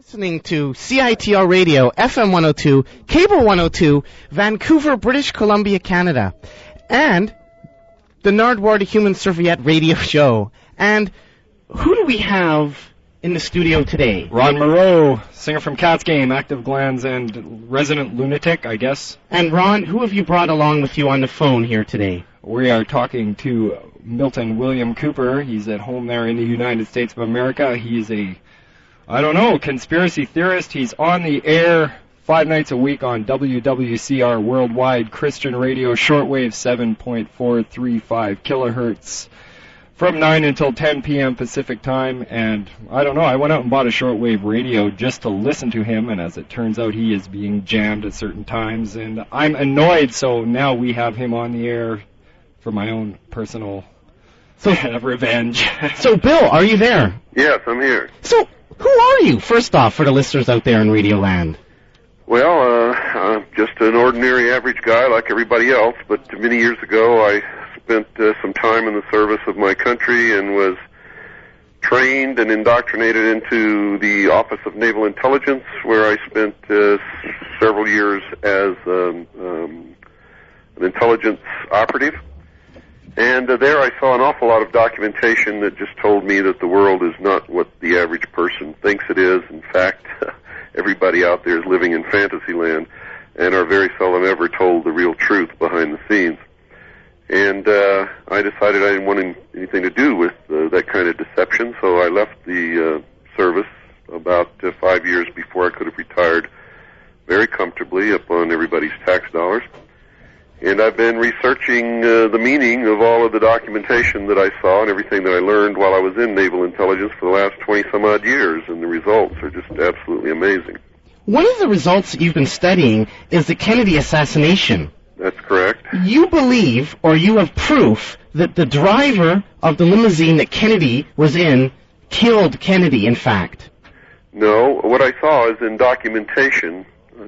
Listening to CITR Radio, FM 102, Cable 102, Vancouver, British Columbia, Canada, and the Nardwuar to Human Serviette radio show. And who do we have in the studio today? Ron Moreau, singer from Cat's Game, Active Glands, and resident lunatic, I guess. And Ron, who have you brought along with you on the phone here today? We are talking to Milton William Cooper. He's at home there in the United States of America. He's conspiracy theorist. He's on the air 5 nights a week on WWCR Worldwide Christian Radio, shortwave 7.435 kilohertz, from 9 until 10 p.m. Pacific time. And I went out and bought a shortwave radio just to listen to him, and as it turns out, he is being jammed at certain times, and I'm annoyed, so now we have him on the air for my own personal revenge. So, Bill, are you there? Yes, I'm here. So, who are you, first off, for the listeners out there in Radio Land? Well, I'm just an ordinary average guy like everybody else, but many years ago I spent some time in the service of my country and was trained and indoctrinated into the Office of Naval Intelligence, where I spent several years as an intelligence operative. And there I saw an awful lot of documentation that just told me that the world is not what the average person thinks it is. In fact, everybody out there is living in fantasy land and are very seldom ever told the real truth behind the scenes. And I decided I didn't want anything to do with that kind of deception, so I left the service about 5 years before I could have retired very comfortably upon everybody's tax dollars. And I've been researching the meaning of all of the documentation that I saw and everything that I learned while I was in naval intelligence for the last 20-some-odd years, and the results are just absolutely amazing. One of the results that you've been studying is the Kennedy assassination. That's correct. You believe, or you have proof, that the driver of the limousine that Kennedy was in killed Kennedy, in fact. No, what I saw is in documentation,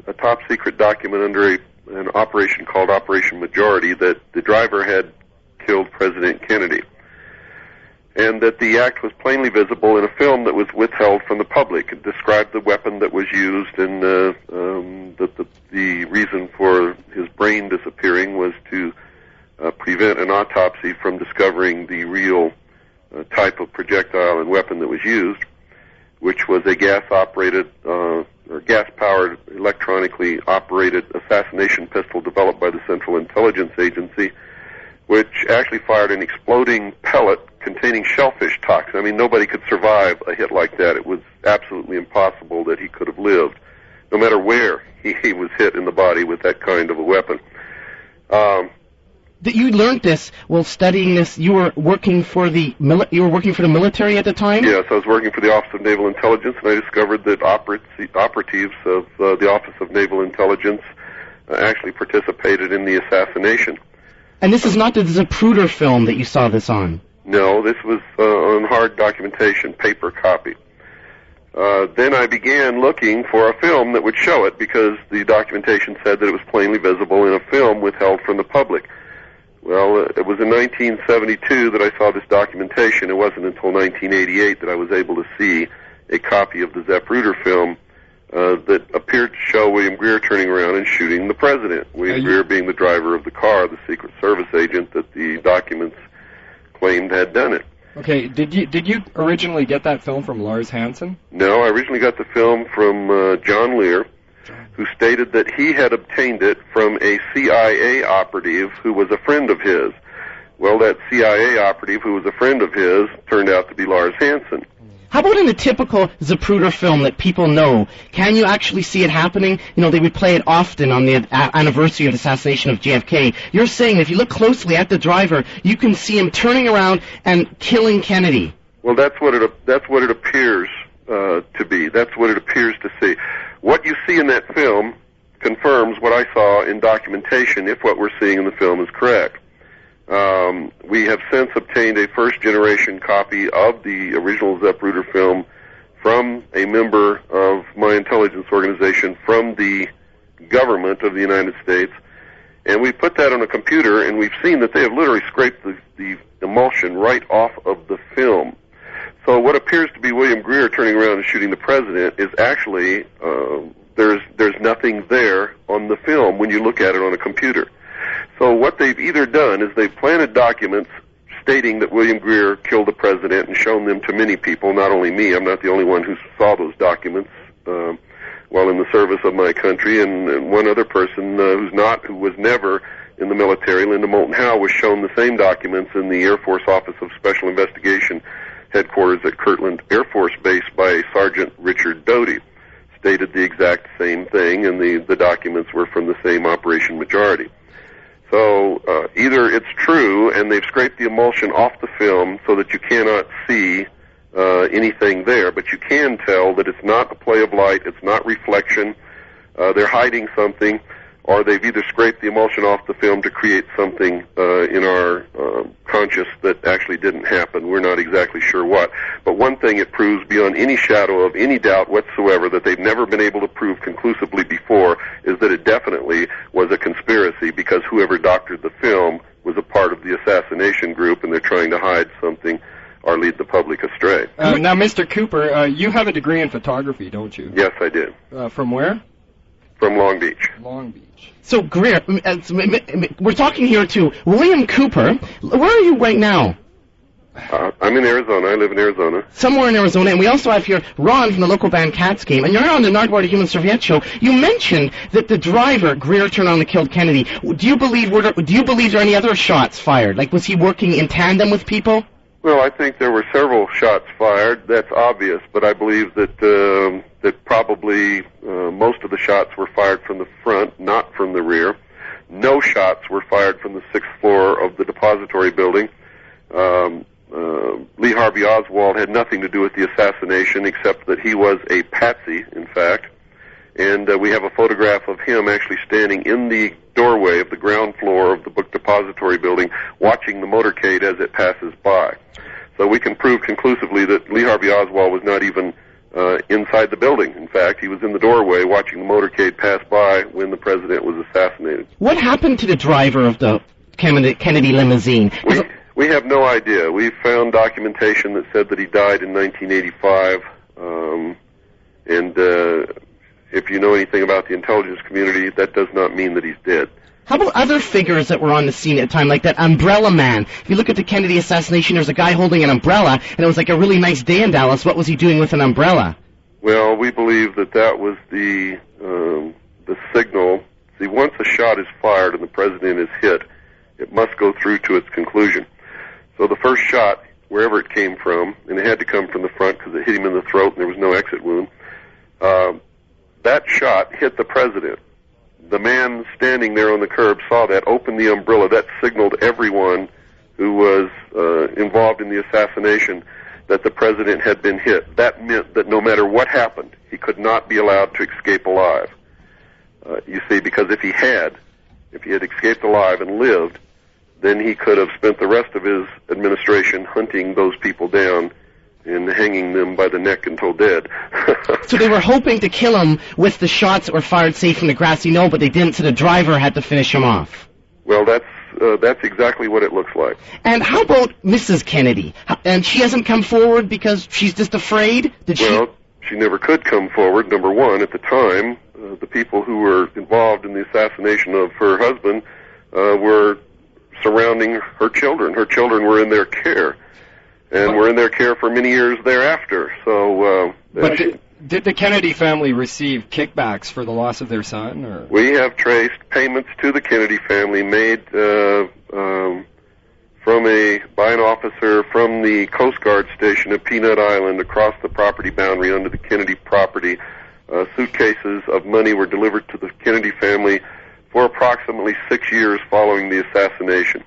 a top-secret document under an operation called Operation Majority, that the driver had killed President Kennedy, and that the act was plainly visible in a film that was withheld from the public. It described the weapon that was used, and that the reason for his brain disappearing was to prevent an autopsy from discovering the real type of projectile and weapon that was used, which was a gas-operated or gas-powered, electronically operated assassination pistol developed by the Central Intelligence Agency, which actually fired an exploding pellet containing shellfish toxin. I mean, nobody could survive a hit like that. It was absolutely impossible that he could have lived, no matter where he was hit in the body with that kind of a weapon. You learned this while studying this. You were working for the military at the time? Yes, I was working for the Office of Naval Intelligence, and I discovered that operatives of the Office of Naval Intelligence actually participated in the assassination. And this is not the Zapruder film that you saw this on? No, this was on hard documentation, paper copy. Then I began looking for a film that would show it, because the documentation said that it was plainly visible in a film withheld from the public. Well, it was in 1972 that I saw this documentation. It wasn't until 1988 that I was able to see a copy of the Zapruder film that appeared to show William Greer turning around and shooting the president. William Greer being the driver of the car, the Secret Service agent that the documents claimed had done it. Okay, did you originally get that film from Lars Hansen? No, I originally got the film from John Lear, who stated that he had obtained it from a CIA operative who was a friend of his. Well, that CIA operative who was a friend of his turned out to be Lars Hansen. How about in a typical Zapruder film that people know? Can you actually see it happening? You know, they would play it often on the anniversary of the assassination of JFK. You're saying if you look closely at the driver, you can see him turning around and killing Kennedy. Well, that's what it appears to be. That's what it appears to see. What you see in that film confirms what I saw in documentation, if what we're seeing in the film is correct. We have since obtained a first-generation copy of the original Zapruder film from a member of my intelligence organization from the government of the United States, and we put that on a computer, and we've seen that they have literally scraped the emulsion right off of the film. So what appears to be William Greer turning around and shooting the president is actually, there's nothing there on the film when you look at it on a computer. So what they've either done is they've planted documents stating that William Greer killed the president and shown them to many people, not only me. I'm not the only one who saw those documents while in the service of my country, and one other person who was never in the military, Linda Moulton Howe, was shown the same documents in the Air Force Office of Special Investigation headquarters at Kirtland Air Force Base by Sergeant Richard Doty. Stated the exact same thing, and the documents were from the same Operation Majority. So either it's true and they've scraped the emulsion off the film so that you cannot see anything there, but you can tell that it's not a play of light, it's not reflection, they're hiding something, or they've either scraped the emulsion off the film to create something in our conscious that actually didn't happen. We're not exactly sure what. But one thing it proves beyond any shadow of any doubt whatsoever that they've never been able to prove conclusively before is that it definitely was a conspiracy, because whoever doctored the film was a part of the assassination group, and they're trying to hide something or lead the public astray. Now, Mr. Cooper, you have a degree in photography, don't you? Yes, I did. From where? From Long Beach. Long Beach. So, Greer, we're talking here to William Cooper. Where are you right now? I'm in Arizona. I live in Arizona. Somewhere in Arizona. And we also have here Ron from the local band Cats Game. And you're on the Nardwuar, the Human Serviette show. You mentioned that the driver, Greer, turned on and killed Kennedy. Do you believe there are any other shots fired? Like, was he working in tandem with people? Well, I think there were several shots fired. That's obvious, but I believe that that probably most of the shots were fired from the front, not from the rear. No shots were fired from the sixth floor of the depository building. Lee Harvey Oswald had nothing to do with the assassination, except that he was a patsy, in fact. And we have a photograph of him actually standing in the doorway of the ground floor of the book depository building, watching the motorcade as it passes by. So we can prove conclusively that Lee Harvey Oswald was not even inside the building. In fact, he was in the doorway watching the motorcade pass by when the president was assassinated. What happened to the driver of the Kennedy limousine? We have no idea. We found documentation that said that he died in 1985, and if you know anything about the intelligence community, that does not mean that he's dead. How about other figures that were on the scene at the time, like that umbrella man? If you look at the Kennedy assassination, there's a guy holding an umbrella, and it was like a really nice day in Dallas. What was he doing with an umbrella? Well, we believe that was the signal. See, once a shot is fired and the president is hit, it must go through to its conclusion. So the first shot, wherever it came from, and it had to come from the front because it hit him in the throat and there was no exit wound, that shot hit the president. The man standing there on the curb saw that, opened the umbrella. That signaled everyone who was involved in the assassination that the president had been hit. That meant that no matter what happened, he could not be allowed to escape alive. You see, because if he had escaped alive and lived, then he could have spent the rest of his administration hunting those people down and hanging them by the neck until dead. So they were hoping to kill him with the shots that were fired safe from the grassy knoll, but they didn't, so the driver had to finish him off. Well, that's exactly what it looks like. And how about Mrs. Kennedy? And she hasn't come forward because she's just afraid? Well, she never could come forward, number one. At the time, the people who were involved in the assassination of her husband were surrounding her children. Her children were in their care, and were in their care for many years thereafter. So, but did the Kennedy family receive kickbacks for the loss of their son? Or? We have traced payments to the Kennedy family made by an officer from the Coast Guard station at Peanut Island across the property boundary under the Kennedy property. Suitcases of money were delivered to the Kennedy family for approximately 6 years following the assassination.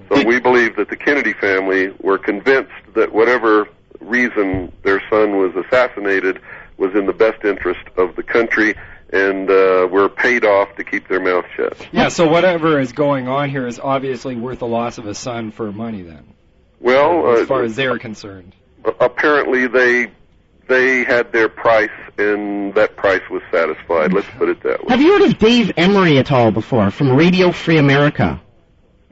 So we believe that the Kennedy family were convinced that whatever reason their son was assassinated was in the best interest of the country, and were paid off to keep their mouth shut. Yeah, so whatever is going on here is obviously worth the loss of a son for money then. Well, as far as they're concerned. Apparently they had their price, and that price was satisfied. Let's put it that way. Have you heard of Dave Emery at all before, from Radio Free America?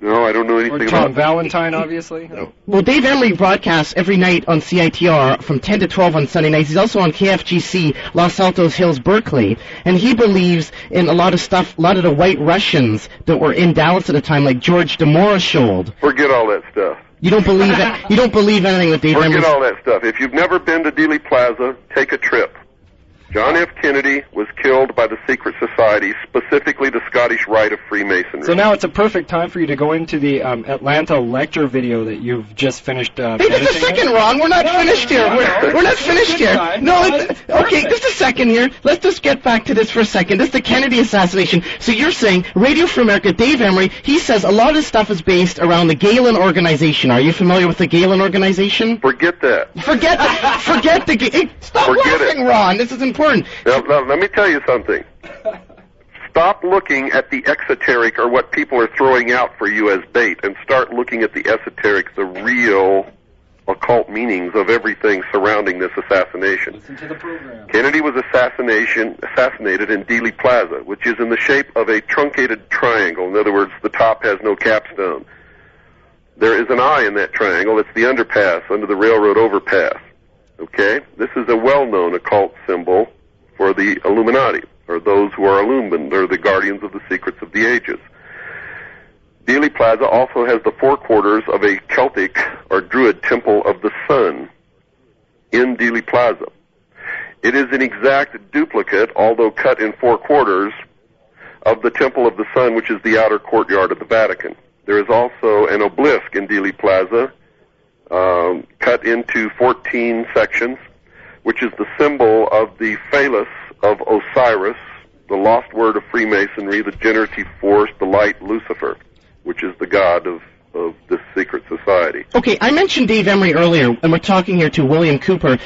No, I don't know anything Or about Tom Valentine, obviously. No. Well, Dave Emery broadcasts every night on CITR from 10 to 12 on Sunday nights. He's also on KFGC, Los Altos Hills, Berkeley. And he believes in a lot of stuff, a lot of the white Russians that were in Dallas at the time, like George Demoroshold. Forget all that stuff. You don't believe that? You don't believe anything that Dave Emery... Forget all that stuff. If you've never been to Dealey Plaza, take a trip. John F. Kennedy was killed by the secret society, specifically the Scottish Rite of Freemasonry. So now it's a perfect time for you to go into the Atlanta lecture video that you've just finished Hey, just a second, Ron. We're not finished here. We're not finished here. Okay, just a second here. Let's just get back to this for a second. This is the Kennedy assassination. So you're saying Radio Free America, Dave Emery, he says a lot of this stuff is based around the Galen organization. Are you familiar with the Galen organization? Forget that. Forget the... Hey, stop Forget laughing, it. Ron. This is important. Now, let me tell you something. Stop looking at the exoteric or what people are throwing out for you as bait and start looking at the esoteric, the real occult meanings of everything surrounding this assassination. Listen to the program. Kennedy was assassinated in Dealey Plaza, which is in the shape of a truncated triangle. In other words, the top has no capstone. There is an eye in that triangle. It's the underpass under the railroad overpass. Okay? This is a well-known occult symbol for the Illuminati, or those who are illumined, or the guardians of the secrets of the ages. Dealey Plaza also has the four quarters of a Celtic or Druid temple of the sun in Dealey Plaza. It is an exact duplicate, although cut in four quarters, of the Temple of the Sun, which is the outer courtyard of the Vatican. There is also an obelisk in Dealey Plaza, cut into 14 sections, which is the symbol of the phallus of Osiris, the lost word of Freemasonry, the generative force, the light Lucifer, which is the god of this secret society. Okay, I mentioned Dave Emery earlier, and we're talking here to William Cooper.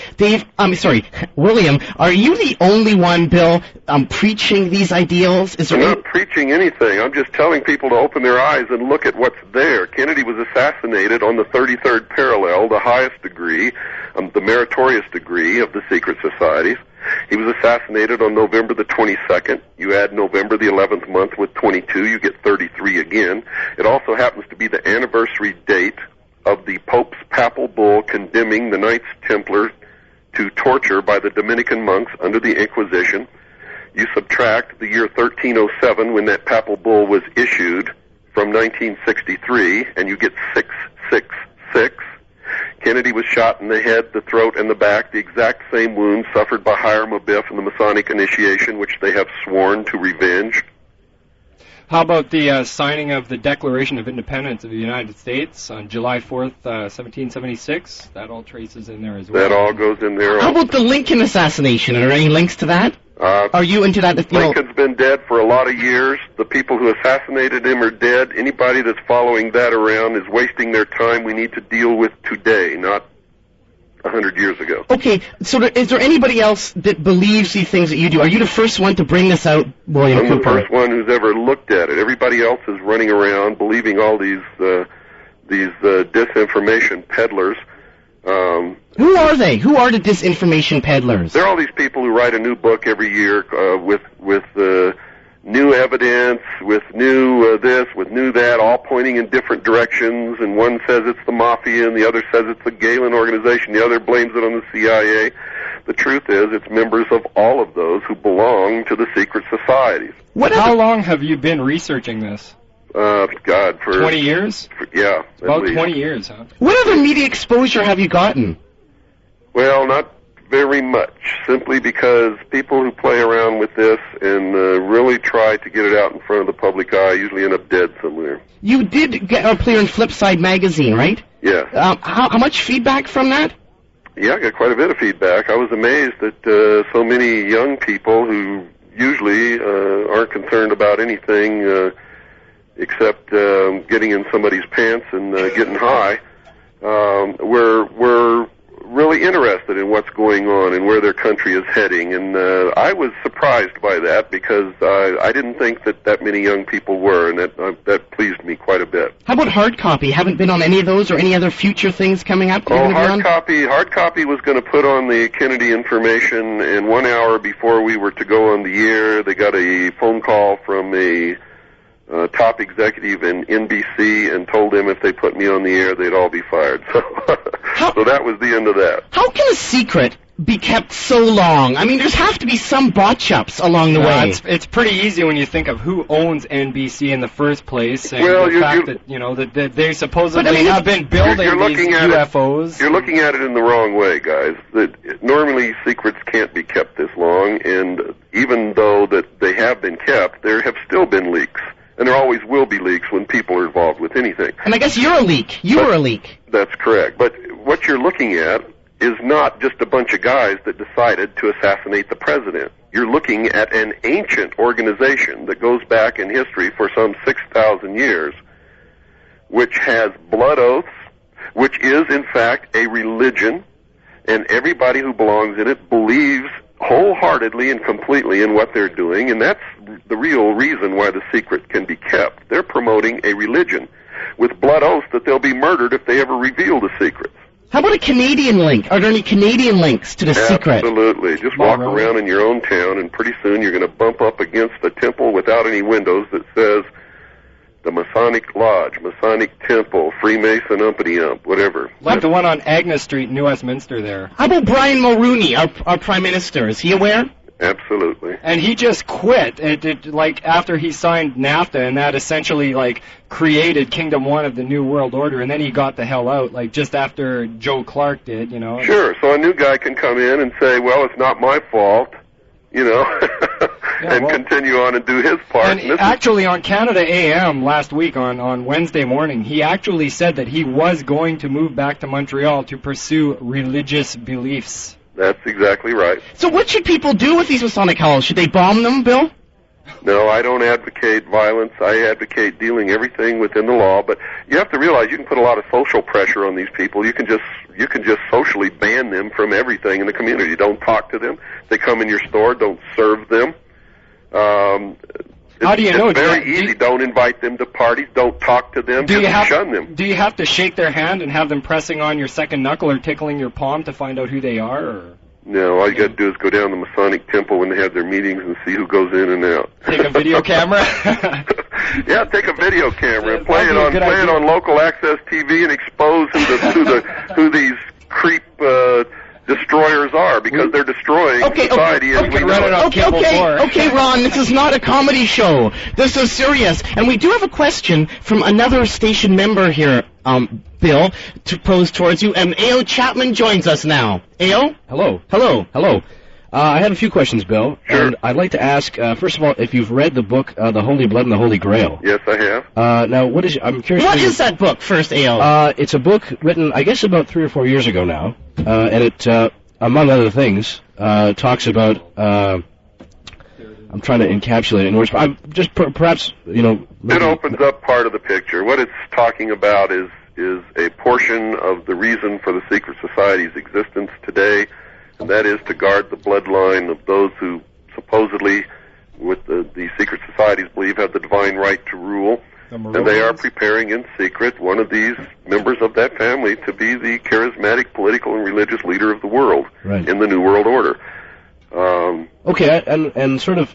William, are you the only one, Bill, preaching these ideals? I'm not preaching anything. I'm just telling people to open their eyes and look at what's there. Kennedy was assassinated on the 33rd parallel, the highest degree, the meritorious degree of the secret societies. He was assassinated on November the 22nd. You add November the 11th month with 22, you get 33 again. It also happens to be the anniversary date of the Pope's papal bull condemning the Knights Templar to torture by the Dominican monks under the Inquisition. You subtract the year 1307 when that papal bull was issued from 1963, and you get 666. Kennedy was shot in the head, the throat, and the back, the exact same wounds suffered by Hiram Abiff in the Masonic initiation, which they have sworn to revenge. How about the signing of the Declaration of Independence of the United States on July 4th, 1776? That all traces in there as well. That all goes in there. How about the Lincoln assassination? Are there any links to that? Are you into that? Lincoln's been dead for a lot of years. The people who assassinated him are dead. Anybody that's following that around is wasting their time. We need to deal with today, not 100 years ago. Okay, so is there anybody else that believes these things that you do? Are you the first one to bring this out, William Cooper? I'm the first one who's ever looked at it. Everybody else is running around believing all these disinformation peddlers. Who are they? Who are the disinformation peddlers? They're all these people who write a new book every year with new evidence, with new this, with new that, all pointing in different directions. And one says it's the mafia, and the other says it's the Galen organization. The other blames it on the CIA. The truth is, it's members of all of those who belong to the secret societies. How long have you been researching this? God, for 20 years? Yeah, about 20 years, huh? What other media exposure have you gotten? Well, not very much, simply because people who play around with this and really try to get it out in front of the public eye usually end up dead somewhere. You did appear in Flipside magazine, right? Yeah. How much feedback from that? Yeah, I got quite a bit of feedback. I was amazed that so many young people who usually aren't concerned about anything except getting in somebody's pants and getting high, were really interested in what's going on and where their country is heading. And I was surprised by that because I didn't think that many young people were, and that pleased me quite a bit. How about hard copy? Haven't been on any of those or any other future things coming up? Hard copy was going to put on the Kennedy information, and 1 hour before we were to go on the air, they got a phone call from a top executive in NBC and told them if they put me on the air, they'd all be fired. So, so that was the end of that. How can a secret be kept so long? I mean, there's have to be some botch-ups along the way. It's pretty easy when you think of who owns NBC in the first place, and well, the fact that, you know, that they supposedly have been building these UFOs. You're looking at it in the wrong way, guys. That normally secrets can't be kept this long, and even though that they have been kept, there have still been leaks. And there always will be leaks when people are involved with anything. And I guess you're a leak. You were a leak. That's correct. But what you're looking at is not just a bunch of guys that decided to assassinate the president. You're looking at an ancient organization that goes back in history for some 6,000 years, which has blood oaths, which is, in fact, a religion, and everybody who belongs in it believes wholeheartedly and completely in what they're doing, and that's the real reason why the secret can be kept. They're promoting a religion with blood oaths that they'll be murdered if they ever reveal the secrets. How about a Canadian link? Are there any Canadian links to the secret? Absolutely. Just walk around in your own town, and pretty soon you're going to bump up against a temple without any windows that says the Masonic Lodge, Masonic Temple, Freemason Umpity-Ump, whatever. Like the one on Agnes Street in New Westminster there. How about Brian Mulroney, our Prime Minister? Is he aware? Absolutely. And he just quit, like, after he signed NAFTA, and that essentially, like, created Kingdom One of the New World Order, and then he got the hell out, like, just after Joe Clark did, you know. Sure, so a new guy can come in and say, well, it's not my fault, you know, and continue on and do his part. And actually, on Canada AM last week, on Wednesday morning, he actually said that he was going to move back to Montreal to pursue religious beliefs. That's exactly right. So what should people do with these Masonic halls? Should they bomb them, Bill? No, I don't advocate violence. I advocate dealing everything within the law. But you have to realize you can put a lot of social pressure on these people. You can just socially ban them from everything in the community. Don't talk to them. If they come in your store, don't serve them. How do you know? It's very easy. Don't invite them to parties. Don't talk to them. Just shun them. Do you have to shake their hand and have them pressing on your second knuckle or tickling your palm to find out who they are? Or? No, all you got to do is go down to the Masonic Temple when they have their meetings and see who goes in and out. Take a video camera? Yeah, take a video camera and play it on local access TV and expose who these creep destroyers are, because they're destroying society as we know it. Okay, Ron, this is not a comedy show. This is serious. And we do have a question from another station member here, Bill, to pose towards you. And A.O. Chapman joins us now. A.O.? Hello. Hello. Hello. I have a few questions, Bill. Sure. And I'd like to ask, first of all, if you've read the book, The Holy Blood and the Holy Grail. Yes, I have. Now, I'm curious. What is that book, first, A.O.? It's a book written, I guess, about 3 or 4 years ago now. And it, among other things, talks about, I'm trying to encapsulate it in words, but I'm just perhaps, you know... It opens up part of the picture. What it's talking about is a portion of the reason for the secret society's existence today, and that is to guard the bloodline of those who supposedly, with the secret societies, believe have the divine right to rule. And they are preparing in secret one of these members of that family to be the charismatic political and religious leader of the world in the New World Order. Okay, and sort of,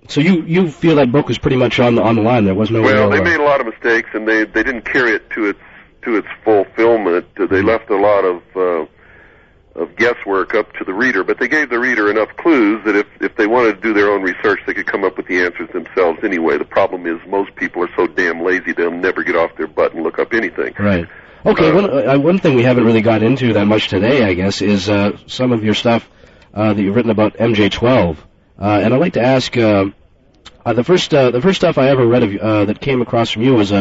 so you feel that book was pretty much on the line. There was no... Well, they made a lot of mistakes, and they didn't carry it to its fulfillment. They left a lot of guesswork up to the reader, but they gave the reader enough clues that if they wanted to do their own research, they could come up with the answers themselves anyway. The problem is most people are so damn lazy they'll never get off their butt and look up anything. Right. Okay, one thing we haven't really got into that much today, I guess, is some of your stuff that you've written about MJ12. And I'd like to ask, the first stuff I ever read of that came across from you was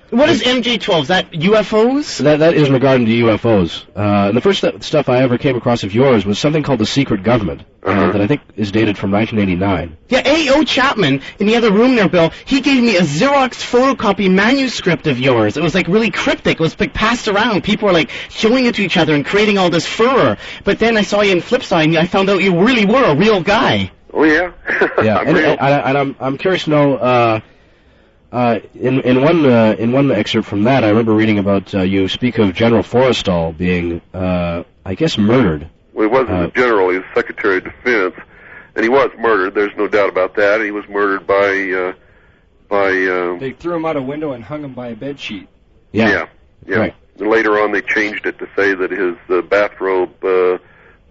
what is MJ12? Is that UFOs? That is regarding to UFOs. And the first stuff I ever came across of yours was something called The Secret Government, that I think is dated from 1989. Yeah, A.O. Chapman, in the other room there, Bill, he gave me a Xerox photocopy manuscript of yours. It was, like, really cryptic. It was, like, passed around. People were, like, showing it to each other and creating all this furor. But then I saw you in Flipside, and I found out you really were a real guy. Oh, yeah? Yeah, and I'm curious to know... in one excerpt from that, I remember reading about you speak of General Forrestal being, I guess, murdered. Well, he wasn't a general; he was Secretary of Defense, and he was murdered. There's no doubt about that. And he was murdered by by... They threw him out a window and hung him by a bedsheet. Yeah. Right. And later on, they changed it to say that his bathrobe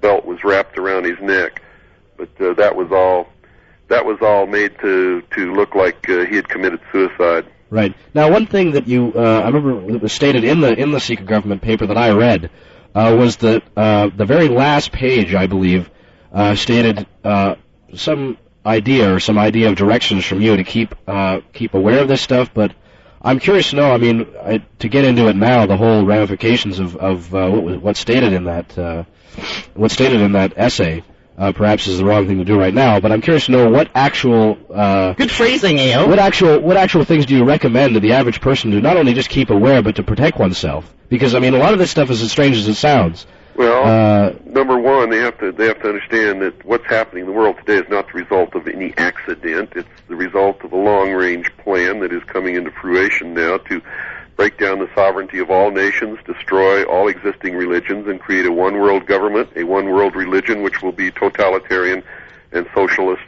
belt was wrapped around his neck, but that was all made to look like he had committed suicide. Right. Now, one thing that I remember it was stated in the secret government paper that I read was that the very last page, I believe, stated some idea of directions from you to keep aware of this stuff, but I'm curious to know, I mean, to get into it now, the whole ramifications of what's stated in that essay, perhaps is the wrong thing to do right now. But I'm curious to know what actual good phrasing, AO. What actual things do you recommend to the average person to not only just keep aware but to protect oneself? Because I mean, a lot of this stuff is as strange as it sounds. Well, number one, they have to understand that what's happening in the world today is not the result of any accident. It's the result of a long-range plan that is coming into fruition now to break down the sovereignty of all nations, destroy all existing religions, and create a one-world government, a one-world religion, which will be totalitarian and socialist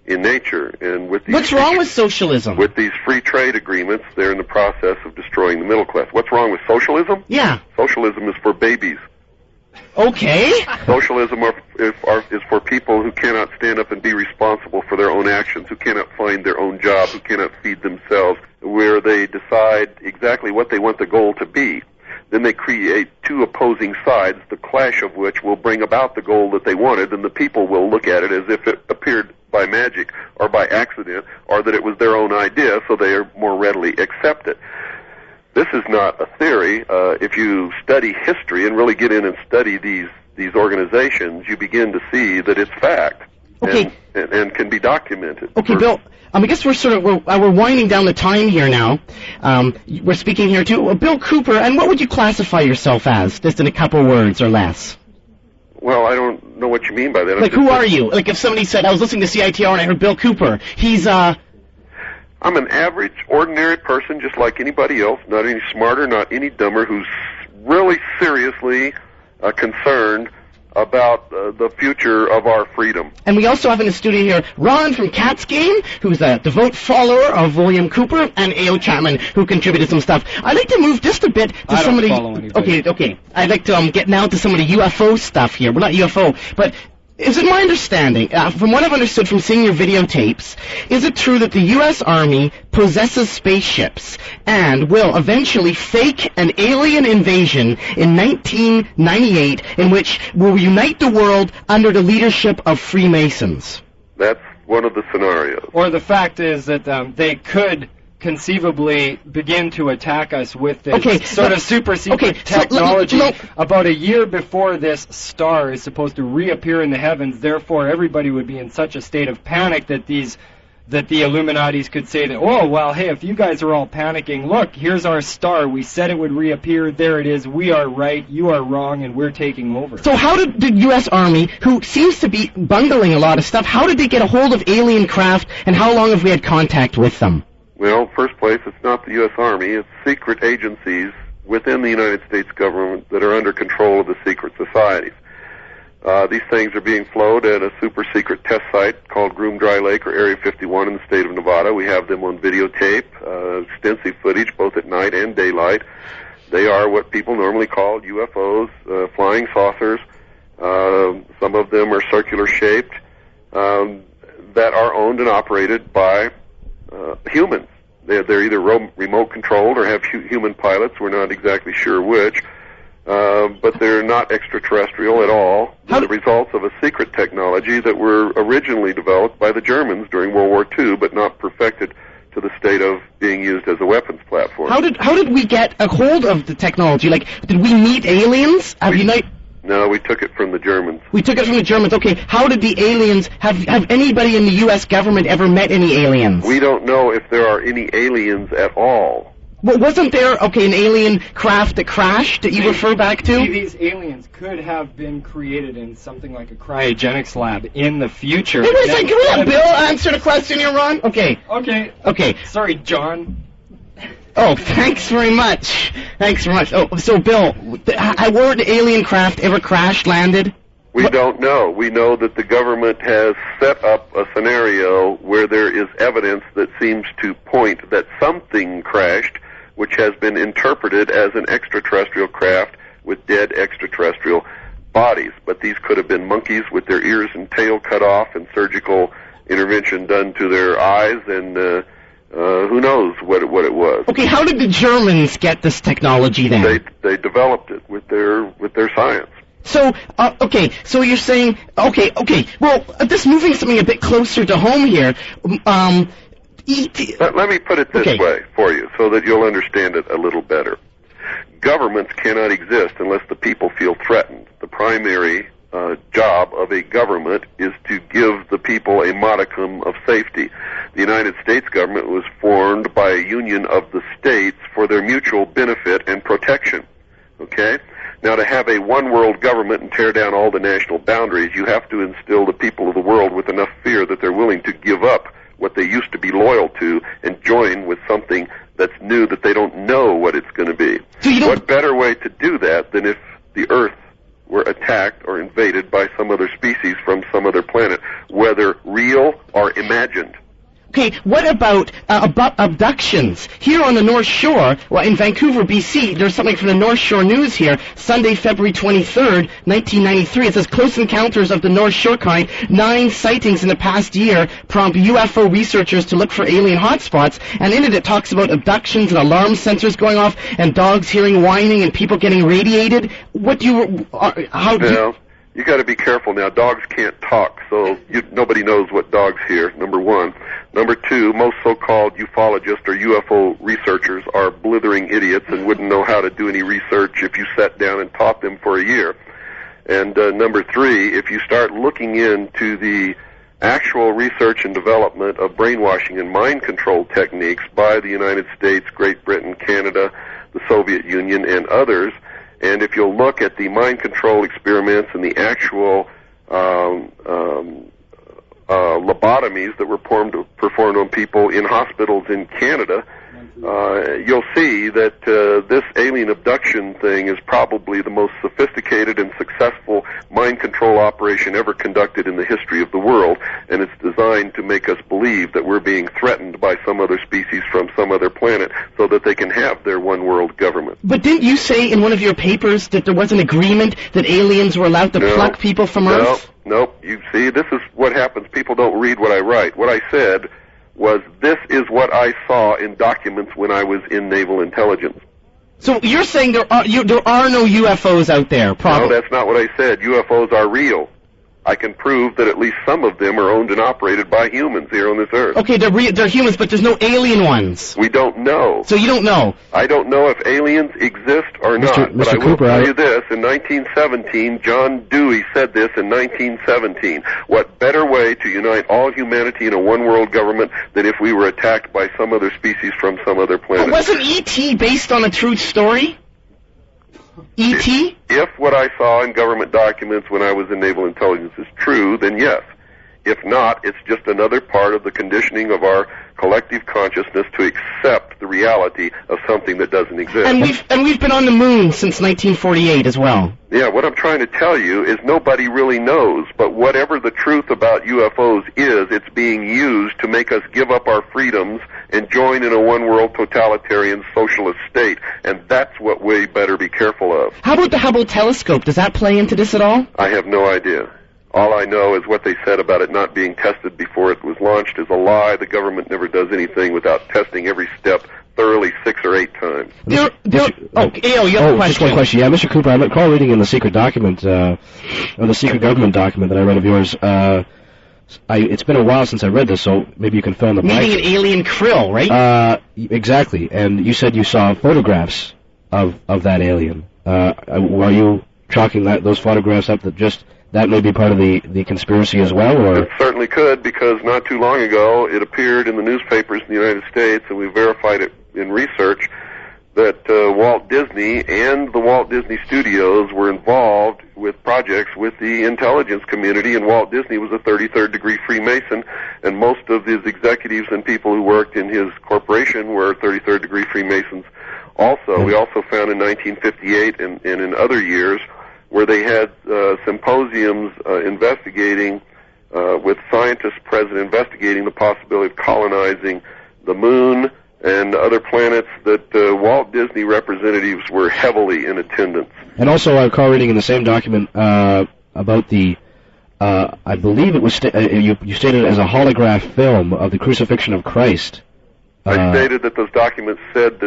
in nature. And with these what's wrong with socialism? With these free trade agreements, they're in the process of destroying the middle class. What's wrong with socialism? Yeah. Socialism is for babies. Okay. Socialism is for people who cannot stand up and be responsible for their own actions, who cannot find their own job, who cannot feed themselves, where they decide exactly what they want the goal to be. Then they create two opposing sides, the clash of which will bring about the goal that they wanted, and the people will look at it as if it appeared by magic or by accident, or that it was their own idea, so they are more readily accept it. This is not a theory. If you study history and really get in and study these organizations, you begin to see that it's fact. Okay. And can be documented. Okay, Bill. I guess we're winding down the time here now. We're speaking here to Bill Cooper. And what would you classify yourself as, just in a couple words or less? Well, I don't know what you mean by that. Like, who are you? Like, if somebody said, I was listening to CITR and I heard Bill Cooper, he's I'm an average, ordinary person, just like anybody else, not any smarter, not any dumber, who's really seriously concerned about the future of our freedom. And we also have in the studio here Ron from Cat's Game, who's a devout follower of William Cooper, and A.O. Chapman, who contributed some stuff. I'd like to move just a bit to some of the... follow anybody. Okay. I'd like to get now to some of the UFO stuff here. Well, not UFO, but... Is it my understanding, from what I've understood from seeing your videotapes, is it true that the U.S. Army possesses spaceships and will eventually fake an alien invasion in 1998 in which will unite the world under the leadership of Freemasons? That's one of the scenarios. Or the fact is that they could conceivably begin to attack us with this sort of super secret technology about a year before this star is supposed to reappear in the heavens. Therefore, everybody would be in such a state of panic that the Illuminatis could say that, oh, well, hey, if you guys are all panicking, look, here's our star. We said it would reappear. There it is. We are right. You are wrong, and we're taking over. So how did the U.S. Army, who seems to be bundling a lot of stuff, how did they get a hold of alien craft, and how long have we had contact with them? Well, first place, it's not the U.S. Army. It's secret agencies within the United States government that are under control of the secret societies. These things are being flown at a super-secret test site called Groom Dry Lake or Area 51 in the state of Nevada. We have them on videotape, extensive footage both at night and daylight. They are what people normally call UFOs, flying saucers. Some of them are circular-shaped, that are owned and operated by humans. They're either remote controlled or have human pilots. We're not exactly sure which, but they're not extraterrestrial at all. They're the results of a secret technology that were originally developed by the Germans during World War II, but not perfected to the state of being used as a weapons platform. How did we get a hold of the technology? Like, did we meet aliens? No, we took it from the Germans. We took it from the Germans. Okay, how did the aliens, have anybody in the U.S. government ever met any aliens? We don't know if there are any aliens at all. Well, wasn't there, an alien craft that crashed that you refer back to? These aliens could have been created in something like a cryogenics lab in the future. Hey, wait a second, can we have Bill answer the question here, Ron? Okay. Sorry, John. Oh, thanks very much. Oh, so Bill, were the alien craft ever crash landed? We don't know. We know that the government has set up a scenario where there is evidence that seems to point that something crashed, which has been interpreted as an extraterrestrial craft with dead extraterrestrial bodies. But these could have been monkeys with their ears and tail cut off and surgical intervention done to their eyes, and who knows what it was. Okay, how did the Germans get this technology then? They developed it with their science. So, okay, so you're saying, okay, well, just moving something a bit closer to home here, E.T. Let me put it this way for you so that you'll understand it a little better. Governments cannot exist unless the people feel threatened. The primary job of a government is to give the people a modicum of safety. The United States government was formed by a union of the states for their mutual benefit and protection. Okay? Now, to have a one-world government and tear down all the national boundaries, you have to instill the people of the world with enough fear that they're willing to give up what they used to be loyal to and join with something that's new that they don't know what it's going to be. What better way to do that than if the Earth were attacked or invaded by some other species from some other planet, whether real or imagined? Okay, what about abductions? Here on the North Shore, well, in Vancouver, BC, there's something from the North Shore News here, Sunday, February 23rd, 1993. It says, close encounters of the North Shore kind, 9 sightings in the past year prompt UFO researchers to look for alien hotspots, and in it talks about abductions and alarm sensors going off, and dogs hearing whining and people getting radiated. What do you, how do you... You got to be careful now. Dogs can't talk, so nobody knows what dogs hear, number one. Number two, most so-called ufologists or UFO researchers are blithering idiots and wouldn't know how to do any research if you sat down and taught them for a year. And number three, if you start looking into the actual research and development of brainwashing and mind control techniques by the United States, Great Britain, Canada, the Soviet Union, and others, and if you'll look at the mind control experiments and the actual lobotomies that were performed on people in hospitals in Canada, you'll see that this alien abduction thing is probably the most sophisticated and successful mind control operation ever conducted in the history of the world, and it's designed to make us believe that we're being threatened by some other species from some other planet so that they can have their one-world government. But didn't you say in one of your papers that there was an agreement that aliens were allowed to pluck people from Earth? Nope. You see, this is what happens. People don't read what I write. What I said was, this is what I saw in documents when I was in naval intelligence. So you're saying there are no UFOs out there, probably? No, that's not what I said. UFOs are real. I can prove that at least some of them are owned and operated by humans here on this Earth. Okay, they're humans, but there's no alien ones. We don't know. So you don't know? I don't know if aliens exist or not, but I will tell you this. In 1917, John Dewey said this in 1917. What better way to unite all humanity in a one-world government than if we were attacked by some other species from some other planet? But wasn't E.T. based on a true story? E.T.? If what I saw in government documents when I was in naval intelligence is true, then yes. If not, it's just another part of the conditioning of our collective consciousness to accept the reality of something that doesn't exist. And we've been on the moon since 1948 as well. Yeah, what I'm trying to tell you is nobody really knows, but whatever the truth about UFOs is, it's being used to make us give up our freedoms and join in a one-world totalitarian socialist state, and that's what we better be careful of. How about the Hubble telescope? Does that play into this at all? I have no idea. All I know is what they said about it not being tested before it was launched is a lie. The government never does anything without testing every step thoroughly 6 or 8 times. You have a question. Just one question. Yeah, Mr. Cooper, I recall reading in the secret document, or the secret government document that I read of yours. It's been a while since I read this, so maybe you can fill in the blank. Meaning an alien krill, right? Exactly. And you said you saw photographs of that alien. Were you chalking those photographs up that may be part of the conspiracy as well, or? It certainly could, because not too long ago it appeared in the newspapers in the United States, and we verified it in research, that Walt Disney and the Walt Disney Studios were involved with projects with the intelligence community, and Walt Disney was a 33rd degree Freemason, and most of his executives and people who worked in his corporation were 33rd degree Freemasons also. We also found in 1958 and in other years where they had symposiums investigating, with scientists present, investigating the possibility of colonizing the moon and other planets, that Walt Disney representatives were heavily in attendance. And also, I recall reading in the same document about the, I believe it was you stated it as a holograph film of the crucifixion of Christ. I stated that those documents said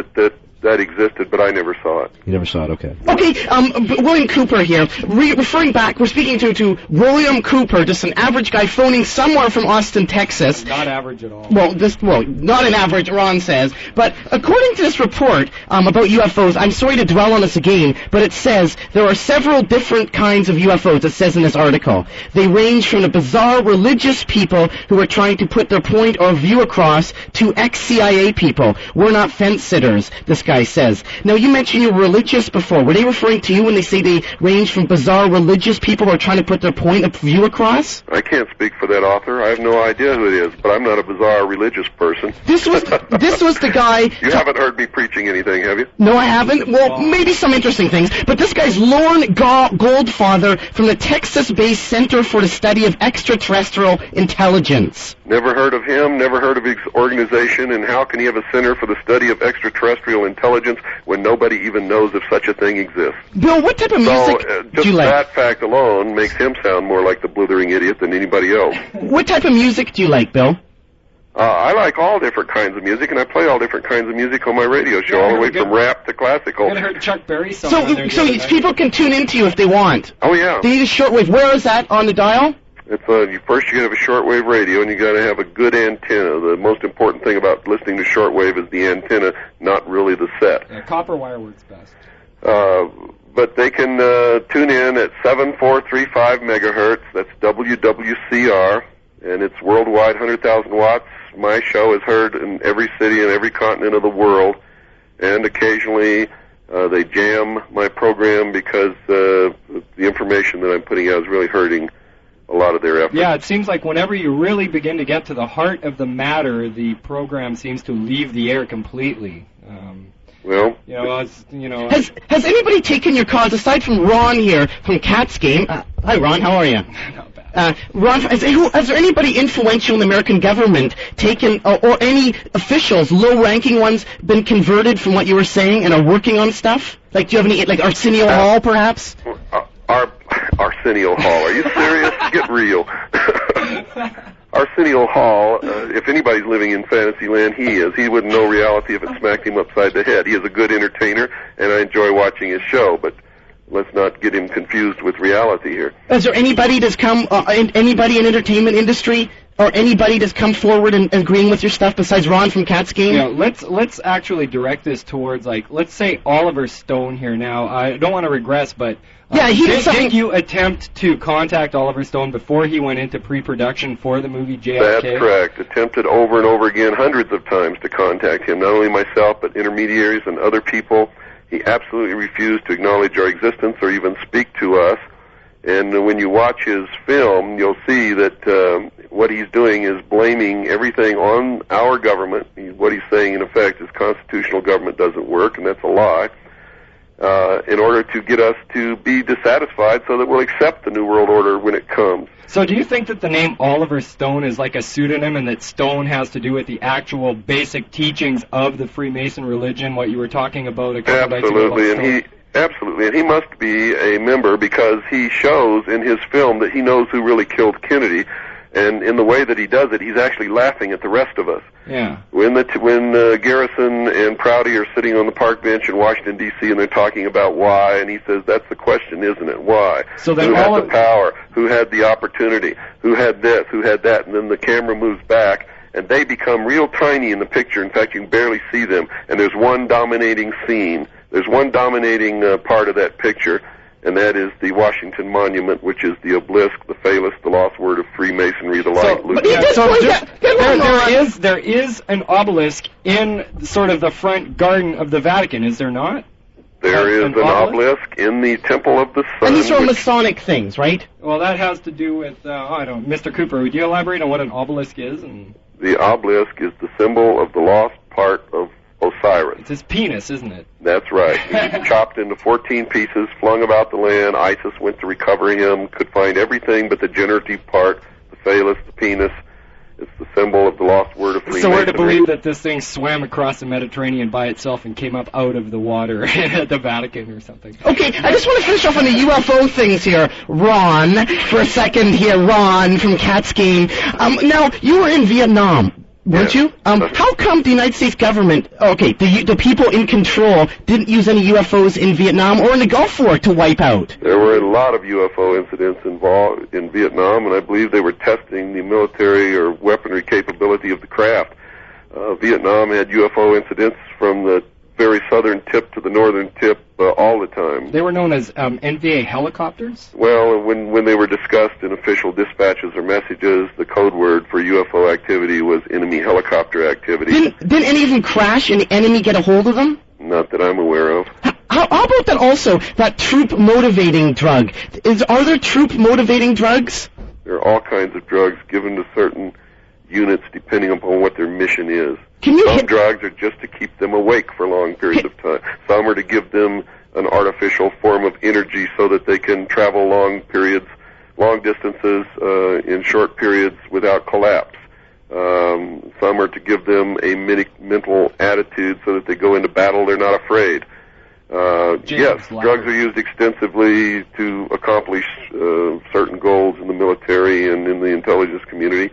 that existed, but I never saw it. You never saw it, okay. Okay, William Cooper here. Referring back, we're speaking to William Cooper, just an average guy phoning somewhere from Austin, Texas. Not average at all. Well, not an average, Ron says. But according to this report about UFOs, I'm sorry to dwell on this again, but it says there are several different kinds of UFOs, it says in this article. They range from the bizarre religious people who are trying to put their point or view across to ex-CIA people. We're not fence sitters, this guy says. Now, you mentioned you were religious before. Were they referring to you when they say they range from bizarre religious people who are trying to put their point of view across? I can't speak for that author. I have no idea who it is, but I'm not a bizarre religious person. This was the guy... You haven't heard me preaching anything, have you? No, I haven't. Well, maybe some interesting things. But this guy's Lorne Goldfather from the Texas-based Center for the Study of Extraterrestrial Intelligence. Never heard of him, never heard of his organization, and how can he have a Center for the Study of Extraterrestrial Intelligence when nobody even knows if such a thing exists? Bill, what type of music do you like? That fact alone makes him sound more like the blithering idiot than anybody else. What type of music do you like, Bill? I like all different kinds of music, and I play all different kinds of music on my radio show, all the way from rap to classical. I heard Chuck Berry song on there. So people can tune into you if they want. Oh, yeah. They need a shortwave. Where is that on the dial? It's first you have a shortwave radio, and you got to have a good antenna. The most important thing about listening to shortwave is the antenna, not really the set. Yeah, copper wire works best. But they can tune in at 7435 megahertz. That's WWCR, and it's worldwide, 100,000 watts. My show is heard in every city and every continent of the world, and occasionally they jam my program because the information that I'm putting out is really hurting a lot of their efforts. Yeah, it seems like whenever you really begin to get to the heart of the matter, the program seems to leave the air completely. Well, Has anybody taken your cause aside from Ron here from Cat's Game? Hi, Ron. How are you? Not bad. Ron, has there anybody influential in the American government taken, or any officials, low-ranking ones, been converted from what you were saying and are working on stuff? Like, do you have any, like Arsenio Hall, perhaps? Arsenio Hall. Are you serious? Get real. Arsenio Hall, if anybody's living in fantasy land, he is. He wouldn't know reality if it smacked him upside the head. He is a good entertainer, and I enjoy watching his show, but let's not get him confused with reality here. Is there anybody that's come, anybody in entertainment industry, or anybody that's come forward and agreeing with your stuff besides Ron from Cat's Game? Yeah, let's actually direct this towards, like, let's say Oliver Stone here now. I don't want to regress, but did you attempt to contact Oliver Stone before he went into pre-production for the movie JFK? That's correct. Attempted over and over again, hundreds of times, to contact him, not only myself, but intermediaries and other people. He absolutely refused to acknowledge our existence or even speak to us. And when you watch his film, you'll see that what he's doing is blaming everything on our government. What he's saying, in effect, is constitutional government doesn't work, and that's a lie, in order to get us to be dissatisfied so that we'll accept the New World Order when it comes. So do you think that the name Oliver Stone is like a pseudonym, and that Stone has to do with the actual basic teachings of the Freemason religion, what you were talking about a couple nights ago? Absolutely, and he must be a member because he shows in his film that he knows who really killed Kennedy, and in the way that he does it, he's actually laughing at the rest of us. Yeah. When Garrison and Prouty are sitting on the park bench in Washington, D.C., and they're talking about why, and he says, that's the question, isn't it? Why? So then who had the power? Who had the opportunity? Who had this? Who had that? And then the camera moves back, and they become real tiny in the picture. In fact, you can barely see them, and there's one dominating scene. There's one dominating part of that picture, and that is the Washington Monument, which is the obelisk, the phallus, the lost word of Freemasonry, the light. There is an obelisk in sort of the front garden of the Vatican, is there not? There is an obelisk in the Temple of the Sun. And these are Masonic things, right? Well, that has to do with, Mr. Cooper, would you elaborate on what an obelisk is? The obelisk is the symbol of the lost part of Osiris. It's his penis, isn't it? That's right. He was chopped into 14 pieces, flung about the land. ISIS went to recover him, could find everything but the generative part, the phallus, the penis. It's the symbol of the lost word of Freemasonry. So we're to believe that this thing swam across the Mediterranean by itself and came up out of the water at the Vatican or something. Okay, I just want to finish off on the UFO things here. Ron, for a second here, Ron from Cat's Game. Now, you were in Vietnam, weren't you? How come the United States government, the people in control didn't use any UFOs in Vietnam or in the Gulf War to wipe out? There were a lot of UFO incidents involved in Vietnam, and I believe they were testing the military or weaponry capability of the craft. Vietnam had UFO incidents from the very southern tip to the northern tip all the time. They were known as NVA helicopters? Well, when they were discussed in official dispatches or messages, the code word for UFO activity was enemy helicopter activity. Didn't any of them crash and the enemy get a hold of them? Not that I'm aware of. How about that also, that troop-motivating drug? Are there troop-motivating drugs? There are all kinds of drugs given to certain units depending upon what their mission is. Some drugs are just to keep them awake for long periods of time. Some are to give them an artificial form of energy so that they can travel long distances in short periods without collapse. Some are to give them a mental attitude so that they go into battle, they're not afraid. Yes, drugs are used extensively to accomplish certain goals in the military and in the intelligence community.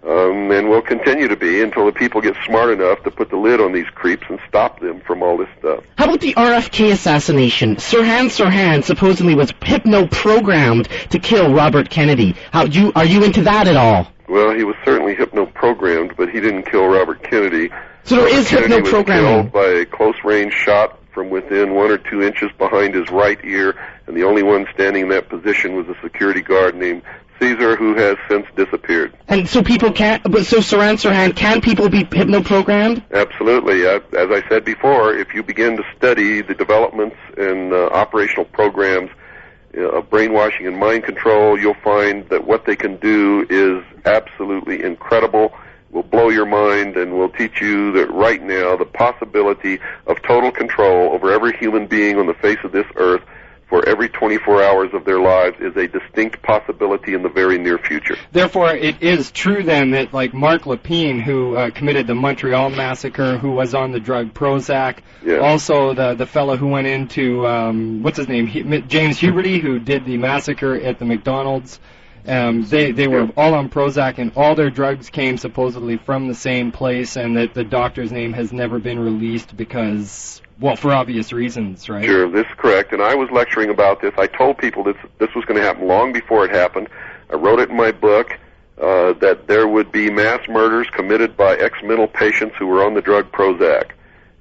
And will continue to be until the people get smart enough to put the lid on these creeps and stop them from all this stuff. How about the RFK assassination? Sirhan supposedly was hypno-programmed to kill Robert Kennedy. Are you into that at all? Well, he was certainly hypno-programmed, but he didn't kill Robert Kennedy. So there is hypno-programming. Kennedy was killed by a close-range shot from within 1 or 2 inches behind his right ear, and the only one standing in that position was a security guard named Caesar, who has since disappeared. And so people can't, so Sirhan, can people be hypno-programmed? Absolutely. As I said before, if you begin to study the developments and operational programs of brainwashing and mind control, you'll find that what they can do is absolutely incredible, will blow your mind, and will teach you that right now the possibility of total control over every human being on the face of this earth for every 24 hours of their lives is a distinct possibility in the very near future. Therefore, it is true then that, like Mark Lapine, who committed the Montreal massacre, who was on the drug Prozac, also the fellow who went into, what's his name, James Huberty, who did the massacre at the McDonald's, they were all on Prozac, and all their drugs came supposedly from the same place, and that the doctor's name has never been released because... Well, for obvious reasons, right? Sure, this is correct. And I was lecturing about this. I told people this was going to happen long before it happened. I wrote it in my book that there would be mass murders committed by ex-mental patients who were on the drug Prozac.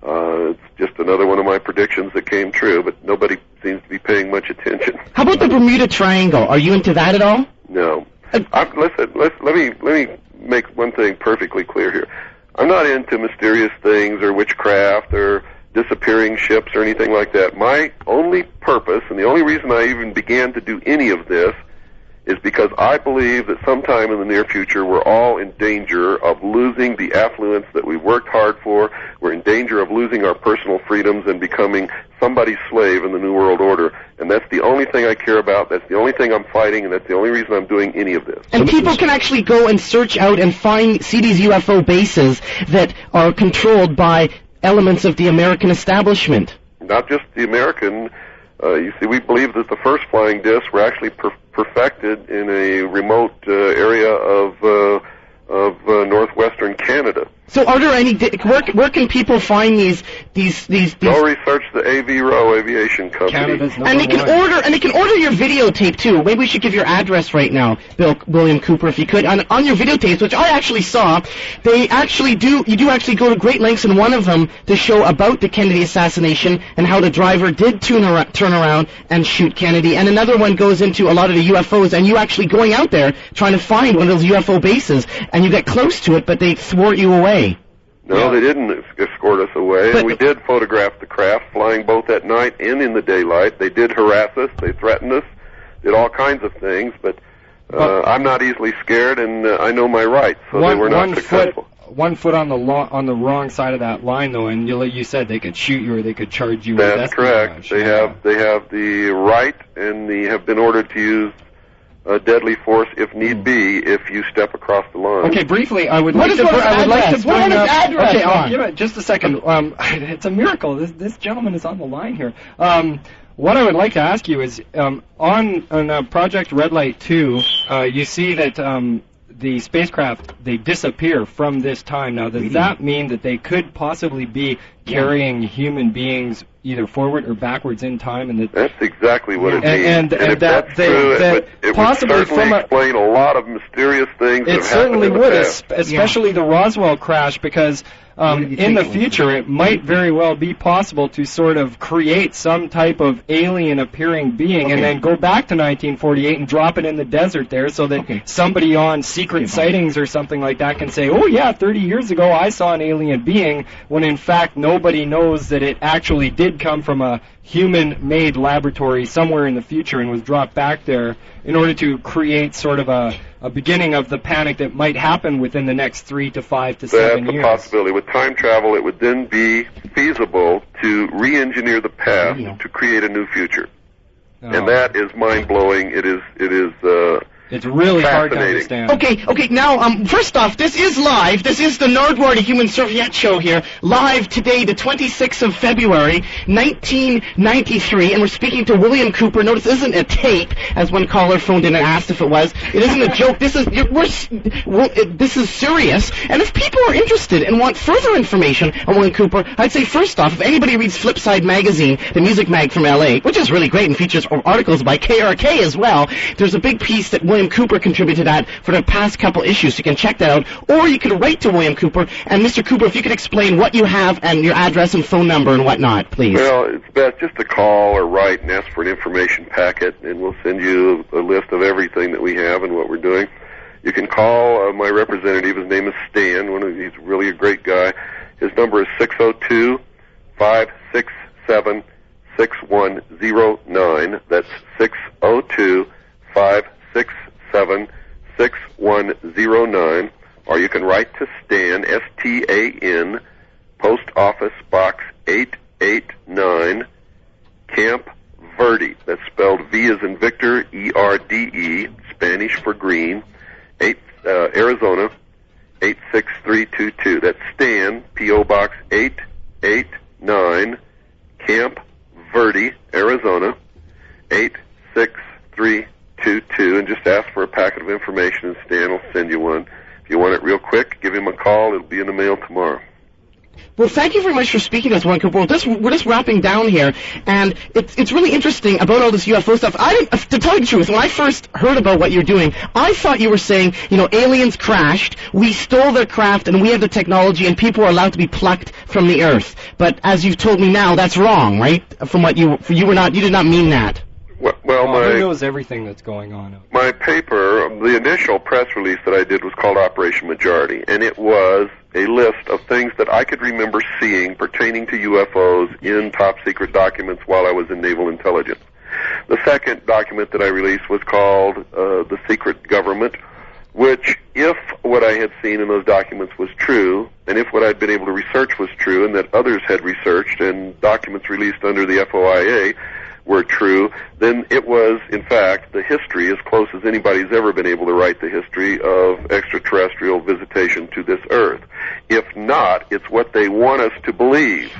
It's just another one of my predictions that came true, but nobody seems to be paying much attention. How about the Bermuda Triangle? Are you into that at all? No. Listen, let me make one thing perfectly clear here. I'm not into mysterious things or witchcraft or disappearing ships or anything like that. My only purpose, and the only reason I even began to do any of this, is because I believe that sometime in the near future we're all in danger of losing the affluence that we worked hard for. We're in danger of losing our personal freedoms and becoming somebody's slave in the New World Order. And that's the only thing I care about. That's the only thing I'm fighting, and that's the only reason I'm doing any of this. And people can actually go and search out and see these UFO bases that are controlled by elements of the American establishment. Not just the American. You see, we believe that the first flying discs were actually perfected in a remote area of northwestern Canada. So are there any, where can people find these? Go research the AV Aviation Company. And they can order your videotape too. Maybe we should give your address right now, William Cooper, if you could. On your videotapes, which I actually saw, you do actually go to great lengths in one of them to show about the Kennedy assassination and how the driver did turn around and shoot Kennedy. And another one goes into a lot of the UFOs, and you actually going out there trying to find one of those UFO bases, and you get close to it, but they thwart you away. No, they didn't escort us away. And we did photograph the craft flying both at night and in the daylight. They did harass us. They threatened us. Did all kinds of things. But I'm not easily scared, and I know my rights, so they were not successful. 1 foot on the wrong side of that line, though, and you said they could shoot you or they could charge you with That's correct. They have the right, and they have been ordered to use deadly force if need be if you step across the line. Okay, briefly, I would like to bring up. Okay, I'll give it just a second. It's a miracle. This gentleman is on the line here. What I would like to ask you is, on Project Red Light 2, you see that the spacecraft, they disappear from this time. Now, does that mean that they could possibly be carrying human beings either forward or backwards in time? And that's exactly what it means. And if that's true, it possibly would certainly explain a lot of mysterious things that have happened in the past. Especially the Roswell crash, because in the future it might very well be possible to sort of create some type of alien-appearing being and then go back to 1948 and drop it in the desert there so that somebody on secret sightings or something like that can say, oh yeah, 30 years ago I saw an alien being, when in fact nobody knows that it actually did come from a human-made laboratory somewhere in the future and was dropped back there in order to create sort of a beginning of the panic that might happen within the next 3 to 5 to 7 years. That's a possibility. With time travel, it would then be feasible to re-engineer the past to create a new future. And that is mind-blowing. It is it's really hard to understand. Okay, now, first off, this is live. This is the Nardwuar, the Human Serviette show here, live today, the 26th of February, 1993, and we're speaking to William Cooper. Notice this isn't a tape, as one caller phoned in and asked if it was. It isn't a joke. This is serious, and if people are interested and want further information on William Cooper, I'd say, first off, if anybody reads Flipside Magazine, the music mag from L.A., which is really great and features articles by KRK as well, there's a big piece that William Cooper contributed that for the past couple issues. You can check that out. Or you could write to William Cooper. And Mr. Cooper, if you could explain what you have and your address and phone number and whatnot, please. Well, it's best just to call or write and ask for an information packet, and we'll send you a list of everything that we have and what we're doing. You can call my representative. His name is Stan. He's really a great guy. His number is 602-567-6109. That's 602-567-6109, or you can write to Stan, S-T-A-N, Post Office Box 889, Camp Verde. That's spelled V as in Victor, E-R-D-E, Spanish for green, Arizona, 86322. That's Stan, P.O. Box 889, Camp Verde, Arizona, 86322, and just ask for a packet of information, and Stan will send you one. If you want it real quick, give him a call. It'll be in the mail tomorrow. Well, thank you very much for speaking to us, William Cooper. We're just wrapping down here, and it's really interesting about all this UFO stuff. To tell you the truth, when I first heard about what you're doing, I thought you were saying, aliens crashed, we stole their craft, and we have the technology, and people are allowed to be plucked from the Earth. But as you've told me now, that's wrong, right? From what you did not mean that. Well, who knows everything that's going on? My paper, the initial press release that I did was called Operation Majority, and it was a list of things that I could remember seeing pertaining to UFOs in top-secret documents while I was in Naval Intelligence. The second document that I released was called The Secret Government, which, if what I had seen in those documents was true, and if what I'd been able to research was true, and that others had researched, and documents released under the FOIA were true, then it was, in fact, the history, as close as anybody's ever been able to write the history of extraterrestrial visitation to this Earth. If not, it's what they want us to believe.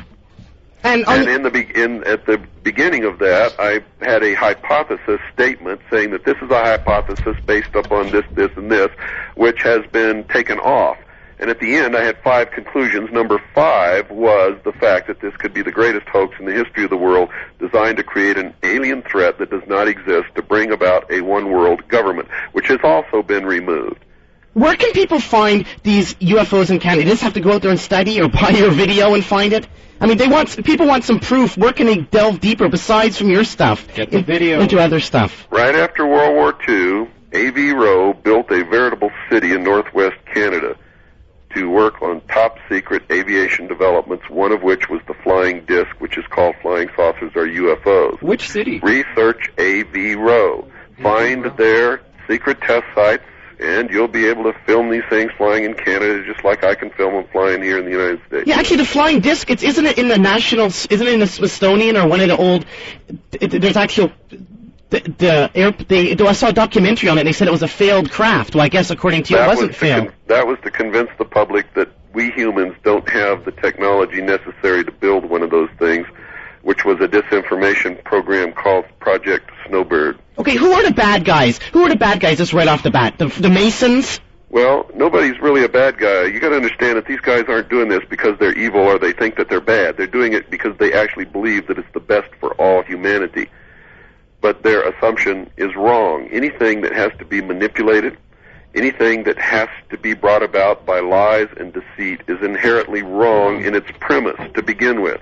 And at the beginning of that, I had a hypothesis statement saying that this is a hypothesis based upon this, this, and this, which has been taken off. And at the end, I had 5 conclusions. Number 5 was the fact that this could be the greatest hoax in the history of the world, designed to create an alien threat that does not exist to bring about a one-world government, which has also been removed. Where can people find these UFOs in Canada? They just have to go out there and study or buy your video and find it? I mean, people want some proof. Where can they delve deeper besides from your stuff? Get the video. Into other stuff. Right after World War II, A.V. Rowe built a veritable city in northwest Canada to work on top-secret aviation developments, one of which was the flying disc, which is called flying saucers or UFOs. Which city? Research A.V. Rowe. Find their secret test sites, and you'll be able to film these things flying in Canada just like I can film them flying here in the United States. Yeah, actually, the flying disc, isn't it in the Smithsonian or one of the old, there's actual, I saw a documentary on it, and they said it was a failed craft. Well, I guess according to you, it wasn't failed. That was to convince the public that we humans don't have the technology necessary to build one of those things, which was a disinformation program called Project Snowbird. Okay, who are the bad guys? Who are the bad guys just right off the bat? The Masons? Well, nobody's really a bad guy. You got to understand that these guys aren't doing this because they're evil or they think that they're bad. They're doing it because they actually believe that it's the best for all humanity. But their assumption is wrong. Anything that has to be manipulated, anything that has to be brought about by lies and deceit is inherently wrong in its premise to begin with.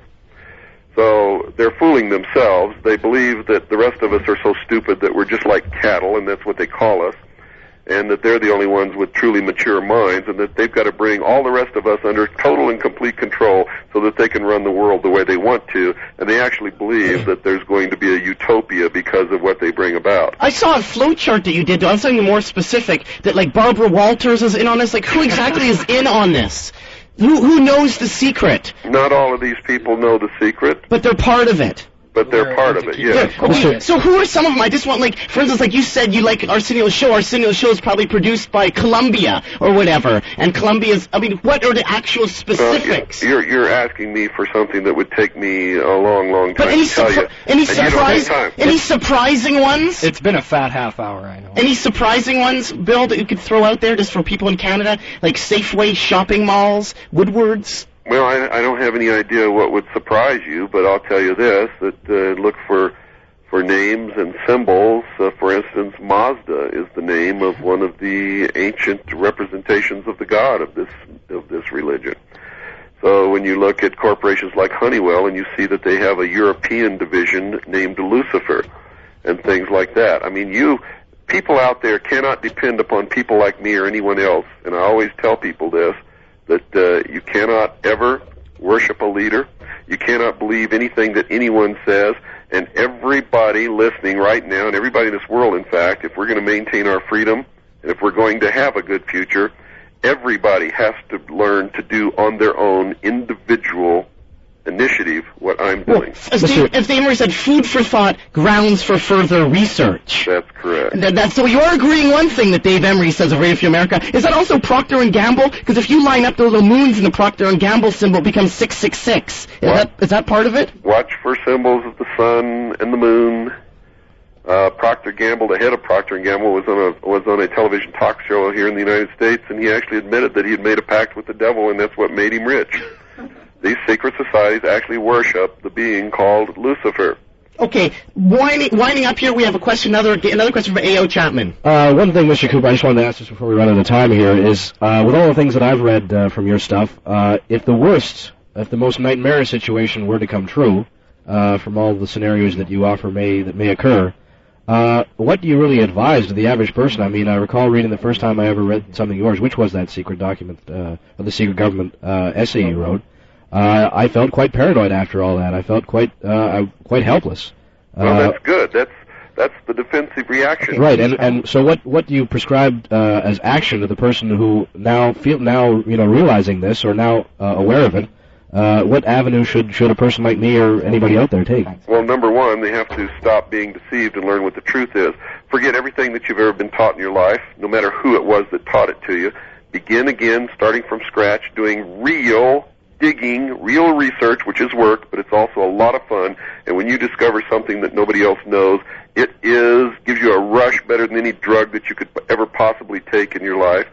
So they're fooling themselves. They believe that the rest of us are so stupid that we're just like cattle, and that's what they call us, and that they're the only ones with truly mature minds, and that they've got to bring all the rest of us under total and complete control so that they can run the world the way they want to, and they actually believe that there's going to be a utopia because of what they bring about. I saw a flowchart that you did, though. I'm something more specific, that like Barbara Walters is in on this. Like, who exactly is in on this? Who knows the secret? Not all of these people know the secret. But they're part of it. But they're part of it, yes. Okay, so who are some of them? I just want, like, for instance, like you said, you like Arsenio's show. Arsenio's show is probably produced by Columbia or whatever. And Columbia's, I mean, what are the actual specifics? You're asking me for something that would take me a long, long time to tell you. Any surprising ones? It's been a fat half hour, I know. Any surprising ones, Bill, that you could throw out there just for people in Canada? Like Safeway shopping malls, Woodward's? Well, I don't have any idea what would surprise you, but I'll tell you this, that look for names and symbols. For instance, Mazda is the name of one of the ancient representations of the god of this religion. So when you look at corporations like Honeywell and you see that they have a European division named Lucifer and things like that. I mean, people out there cannot depend upon people like me or anyone else, and I always tell people this, that you cannot ever worship a leader. You cannot believe anything that anyone says. And everybody listening right now, and everybody in this world, in fact, if we're going to maintain our freedom, and if we're going to have a good future, everybody has to learn to do on their own individual initiative what I'm doing. As Dave Emery said, food for thought, grounds for further research. That's correct. So you are agreeing one thing that Dave Emery says of Radio Free America. Is that also Procter & Gamble? Because if you line up the little moons in the Procter & Gamble symbol, it becomes 666. Is that part of it? Watch for symbols of the sun and the moon. Procter & Gamble, the head of Procter & Gamble, was on a television talk show here in the United States, and he actually admitted that he had made a pact with the devil, and that's what made him rich. These secret societies actually worship the being called Lucifer. Okay, winding up here, we have a question, another question from A.O. Chapman. One thing, Mr. Cooper, I just wanted to ask this before we run out of time here, is with all the things that I've read from your stuff, if the most nightmarish situation were to come true, from all the scenarios that you offer that may occur, what do you really advise to the average person? I mean, I recall reading the first time I ever read something of yours, which was that secret document, or the secret government essay you wrote. I felt quite paranoid after all that. I felt quite helpless. Well, that's good. That's the defensive reaction. Right. And so what do you prescribe as action to the person who now realizing this or now aware of it? What avenue should a person like me or anybody out there take? Well, number one, they have to stop being deceived and learn what the truth is. Forget everything that you've ever been taught in your life, no matter who it was that taught it to you. Begin again, starting from scratch, doing real digging, real research, which is work, but it's also a lot of fun. And when you discover something that nobody else knows, it gives you a rush better than any drug that you could ever possibly take in your life.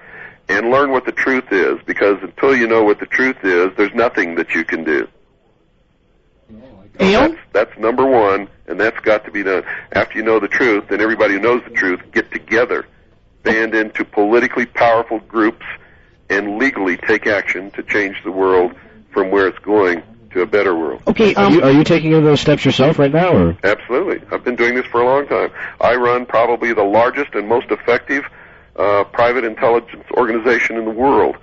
And learn what the truth is, because until you know what the truth is, there's nothing that you can do. That's number one, and that's got to be done. After you know the truth, then everybody who knows the truth get together, band into politically powerful groups, and legally take action to change the world from where it's going to a better world. Okay, are you taking those steps yourself right now, or? Absolutely. I've been doing this for a long time. I run probably the largest and most effective private intelligence organization in the world.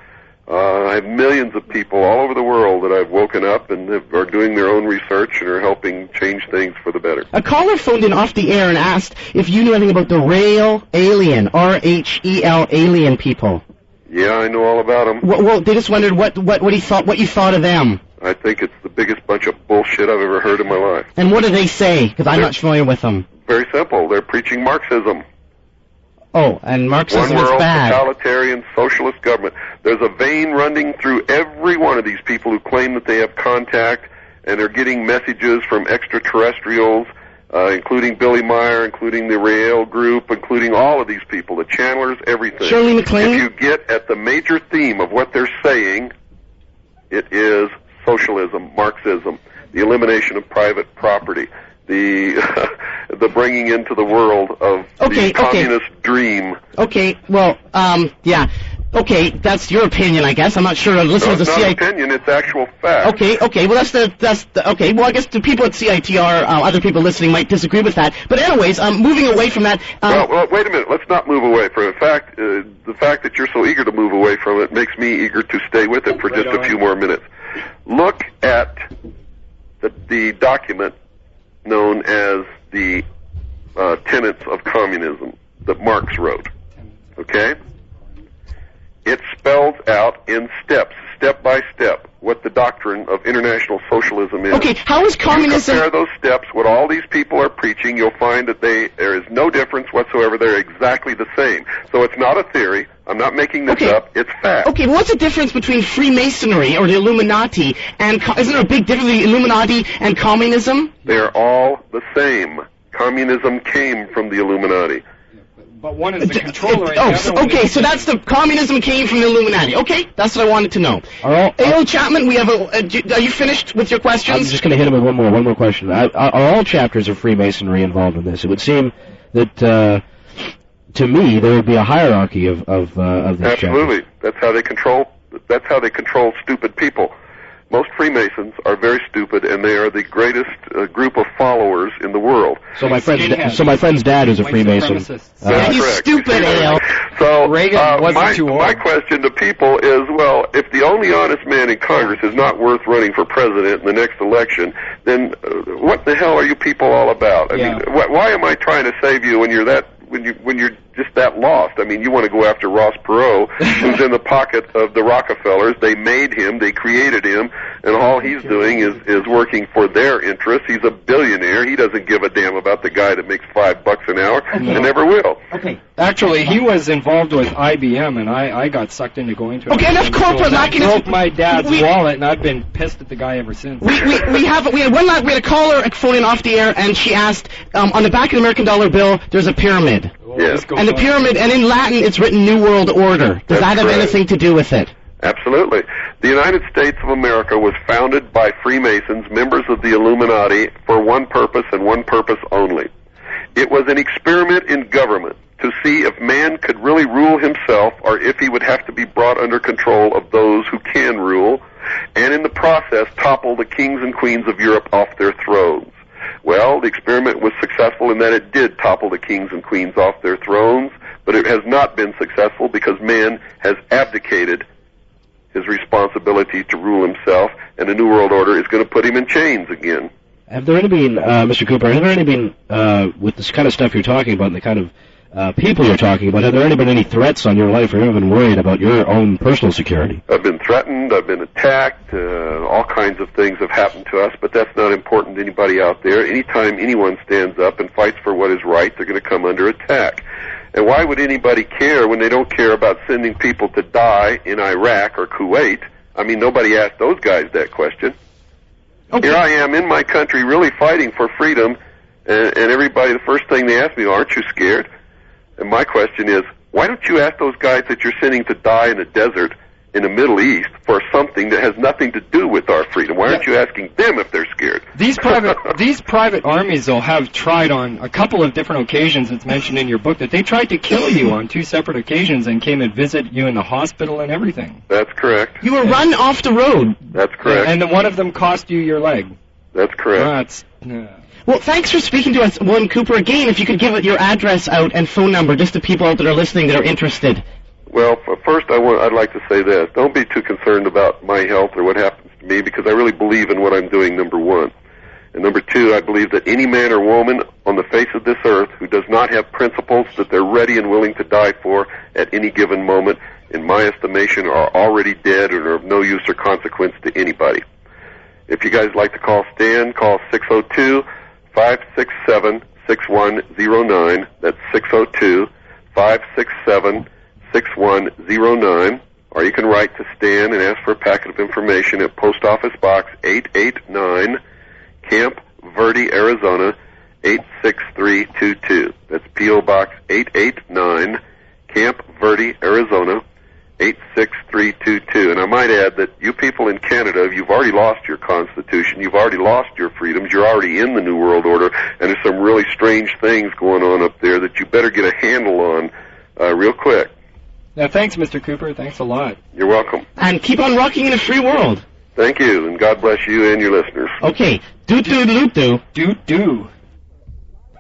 I have millions millions of people all over the world that I've woken up and are doing their own research and are helping change things for the better. A caller phoned in off the air and asked if you knew anything about the Rail Alien, R-H-E-L, alien people. Yeah, I know all about them. Well, they just wondered what you thought of them. I think it's the biggest bunch of bullshit I've ever heard in my life. And what do they say? Because I'm not familiar with them. Very simple. They're preaching Marxism. Oh, and Marxism One world, is bad. totalitarian, socialist government. There's a vein running through every one of these people who claim that they have contact and are getting messages from extraterrestrials, including Billy Meyer, including the Rael Group, including all of these people, the channelers, everything. Shirley MacLaine? If you get at the major theme of what they're saying, it is socialism, Marxism, the elimination of private property, the bringing into the world of the communist dream. Okay, well, yeah. Okay, that's your opinion, I guess. I'm not sure. Listeners No, it's of not opinion, it's actual fact. Okay, well, okay, well, I guess the people at CITR, other people listening might disagree with that. But anyways, moving away from that... Well, wait a minute, let's not move away from it. In fact, the fact that you're so eager to move away from it makes me eager to stay with it for just a few more minutes. Look at the document known as the Tenets of Communism that Marx wrote, okay? It spells out in steps, step by step, what the doctrine of international socialism is. Okay, how is communism... You compare those steps, what all these people are preaching, you'll find that there is no difference whatsoever. They're exactly the same. So it's not a theory. I'm not making this up. It's fact. Okay, well, what's the difference between Freemasonry or the Illuminati and... Isn't there a big difference between Illuminati and communism? They're all the same. Communism came from the Illuminati. But one is the controller. Okay, so that's the communism came from the Illuminati. Okay, that's what I wanted to know. A.O. Chapman, we have are you finished with your questions? I'm just going to hit him with one more question. Are all chapters of Freemasonry involved in this? It would seem that, to me, there would be a hierarchy of these Absolutely. chapters. That's how they control stupid people. Most Freemasons are very stupid, and they are the greatest group of followers in the world. So my friend's dad is a Freemason. That's correct. Stupid, Ale. So Reagan wasn't too old. My question to people is, well, if the only honest man in Congress is not worth running for president in the next election, then what the hell are you people all about? I mean, why am I trying to save you when you're just that lost? I mean, you want to go after Ross Perot, who's in the pocket of the Rockefellers. They made him, they created him, and all he's doing is working for their interests. He's a billionaire. He doesn't give a damn about the guy that makes $5 an hour, and never will. Okay. Actually, he was involved with IBM, and I got sucked into going to it. Okay, enough corporate lacking. Broke my dad's wallet, and I've been pissed at the guy ever since. We had a caller phone in off the air, and she asked, on the back of the American dollar bill, there's a pyramid. Yes. And the pyramid, and in Latin, it's written New World Order. Does that have anything to do with it? Absolutely. The United States of America was founded by Freemasons, members of the Illuminati, for one purpose and one purpose only. It was an experiment in government to see if man could really rule himself or if he would have to be brought under control of those who can rule, and in the process topple the kings and queens of Europe off their thrones. Well, the experiment was successful in that it did topple the kings and queens off their thrones, but it has not been successful because man has abdicated his responsibility to rule himself, and the New World Order is going to put him in chains again. Have there any been, Mr. Cooper, have there any been, with this kind of stuff you're talking about and the kind of people you're talking about, have there any been any threats on your life, or have you been worried about your own personal security? I've been threatened, I've been attacked, all kinds of things have happened to us, but that's not important to anybody out there. Anytime anyone stands up and fights for what is right, they're going to come under attack. And why would anybody care when they don't care about sending people to die in Iraq or Kuwait? I mean, nobody asked those guys that question. Okay. Here I am in my country really fighting for freedom, and everybody, the first thing they ask me, aren't you scared? And my question is, why don't you ask those guys that you're sending to die in the desert in the Middle East for something that has nothing to do with our freedom? Why aren't you asking them if they're scared? These private armies, though, have tried on a couple of different occasions, it's mentioned in your book, that they tried to kill you on 2 separate occasions and came and visit you in the hospital and everything. That's correct. You were run off the road. That's correct. And then one of them cost you your leg. That's correct. Well, thanks for speaking to us, William Cooper. Again, if you could give your address out and phone number, just to people out that are listening that are interested. Well, first I'd like to say this. Don't be too concerned about my health or what happens to me, because I really believe in what I'm doing, number one. And number two, I believe that any man or woman on the face of this earth who does not have principles that they're ready and willing to die for at any given moment, in my estimation, are already dead and are of no use or consequence to anybody. If you guys like to call Stan, call 602-567-6109. That's 602-567-6109. Or you can write to Stan and ask for a packet of information at Post Office Box 889, Camp Verde, Arizona, 86322. That's P.O. Box 889, Camp Verde, Arizona, 86322. And I might add that you people in Canada, you've already lost your Constitution, you've already lost your freedoms, you're already in the New World Order, and there's some really strange things going on up there that you better get a handle on real quick. Yeah, thanks, Mr. Cooper. Thanks a lot. You're welcome. And keep on rocking in a free world. Thank you, and God bless you and your listeners. Okay. Do.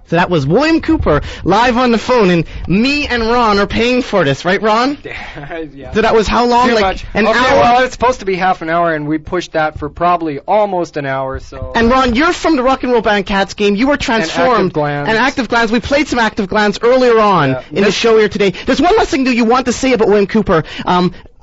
So that was William Cooper live on the phone, and me and Ron are paying for this, right, Ron? Yeah. So that was how long? Too like much. An okay, hour? well, it's supposed to be half an hour, and we pushed that for probably almost an hour. So. And Ron, you're from the rock and roll band Cats game. You were transformed. And Active Glands. We played some Active Glands earlier on in the show here today. There's one last thing you want to say about William Cooper.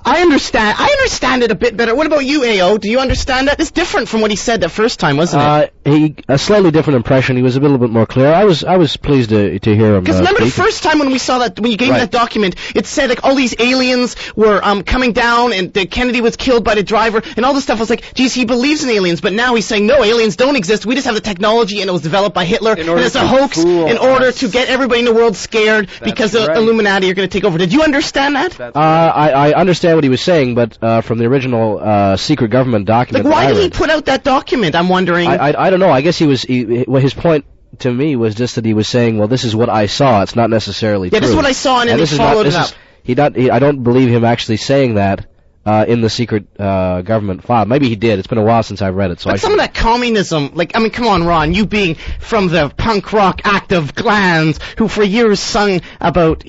I understand it a bit better. What about you, A.O.? Do you understand that? It's different from what he said the first time, wasn't it? A slightly different impression. He was a little bit more clear. I was pleased to hear him. Because remember speak. the first time when we saw that, when you gave me that document, it said like all these aliens were coming down, and Kennedy was killed by the driver, and all this stuff. I was like, geez, he believes in aliens, but now he's saying no, aliens don't exist. We just have the technology, and it was developed by Hitler, and it's a hoax in order to get everybody in the world scared because the Illuminati are going to take over. Did you understand that? I understand what he was saying, but from the original secret government document. Like, why did he put out that document? I'm wondering. I don't know. I guess his point to me was just that he was saying, well, this is what I saw. It's not necessarily true. Yeah, this is what I saw, and then he followed it up. I don't believe him actually saying that in the secret government file. Maybe he did. It's been a while since I've read it. So but some of that communism, come on, Ron, you being from the punk rock Active Glands, who for years sung about,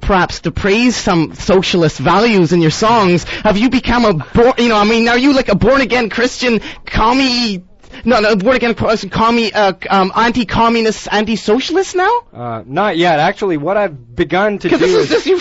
perhaps to praise some socialist values in your songs, have you become are you like a born-again Christian born-again anti-communist, anti-socialist now? Not yet. Actually, what I've begun to do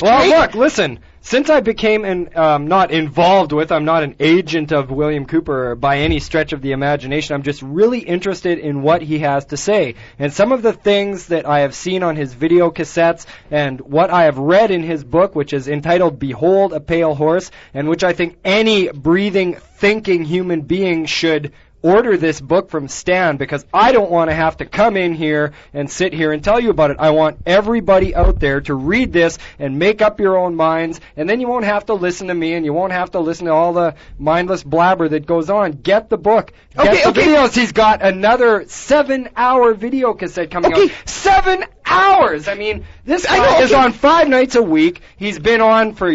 look, listen. Since I became not involved with, I'm not an agent of William Cooper by any stretch of the imagination. I'm just really interested in what he has to say. And some of the things that I have seen on his video cassettes and what I have read in his book, which is entitled Behold a Pale Horse, and which I think any breathing, thinking human being should order this book from Stan, because I don't want to have to come in here and sit here and tell you about it. I want everybody out there to read this and make up your own minds, and then you won't have to listen to me, and you won't have to listen to all the mindless blabber that goes on. Get the book. Get the videos. He's got another 7-hour video cassette coming out. 7 hours! I mean, this guy is on 5 nights a week. He's been on for,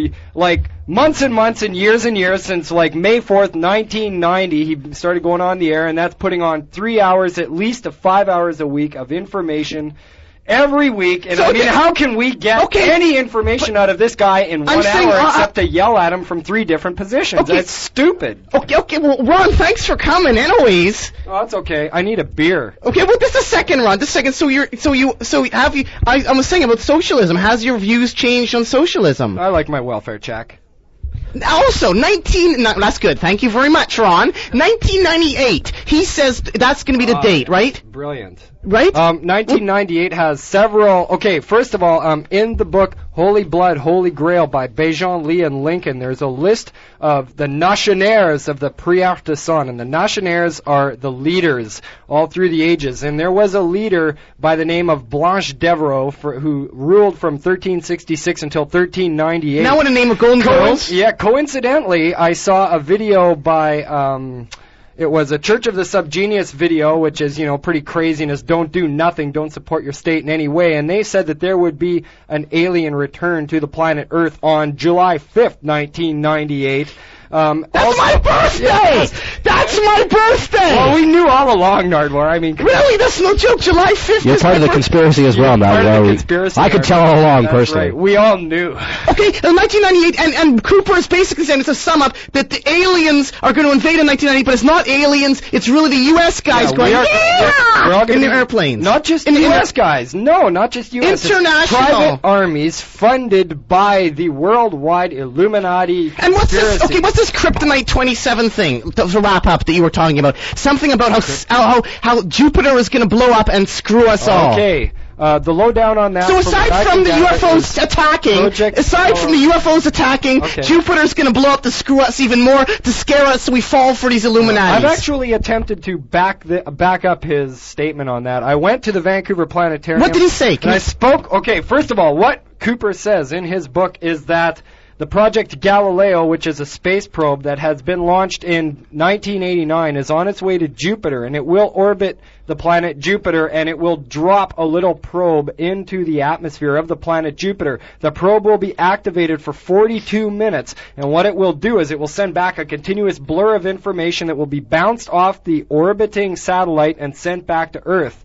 months and months and years since, May 4th, 1990. He started going on the air, and that's putting on 3 hours, at least to 5 hours a week of information every week. And how can we get any information out of this guy in 1 hour except to yell at him from 3 different positions? That's stupid. Okay, well, Ron, thanks for coming anyways. Oh, that's okay. I need a beer. Okay, well, just a second, Ron. Just a second. I was saying about socialism. Has your views changed on socialism? I like my welfare check. Also, that's good. Thank you very much, Ron. 1998. He says that's going to be the date, right? Brilliant. Right? 1998 has several. Okay, first of all, in the book Holy Blood, Holy Grail by Béjean, Lee, and Lincoln, there's a list of the nationaires of the Prière de Sang, and the nationaires are the leaders all through the ages. And there was a leader by the name of Blanche Devereaux who ruled from 1366 until 1398. Now in the name of Golden Girls? Yeah, coincidentally, I saw a video by... It was a Church of the Subgenius video, which is, pretty craziness. Don't do nothing. Don't support your state in any way. And they said that there would be an alien return to the planet Earth on July 5th, 1998. That's my birthday! That's my birthday! Well, we knew all along, Nardwuar. I mean, really? That's no joke. July 5th You're is part my of the birthday. conspiracy as well, Part of the Nardwuar. conspiracy, I could tell all along, That's personally. right. We all knew. Okay, in 1998, and Cooper is basically saying, it's a sum up, that the aliens are going to invade in 1998, but it's not aliens, it's really the U.S. guys going, we're all in gonna their airplanes. Not just In the U.S. guys. No, not just U.S. It's International. private armies funded by the worldwide Illuminati And what's this? conspiracy. Okay, what's this Kryptonite 27 thing to wrap up that you were talking about? Something about how Jupiter is going to blow up and screw us all. Okay. The lowdown on that. So aside from the UFOs attacking, Okay. Jupiter's going to blow up to screw us even more, to scare us so we fall for these Illuminati. I've actually attempted to back up his statement on that. I went to the Vancouver Planetarium. What did he say? And I spoke. Okay, first of all, what Cooper says in his book is that the Project Galileo, which is a space probe that has been launched in 1989, is on its way to Jupiter, and it will orbit the planet Jupiter, and it will drop a little probe into the atmosphere of the planet Jupiter. The probe will be activated for 42 minutes, and what it will do is it will send back a continuous blur of information that will be bounced off the orbiting satellite and sent back to Earth.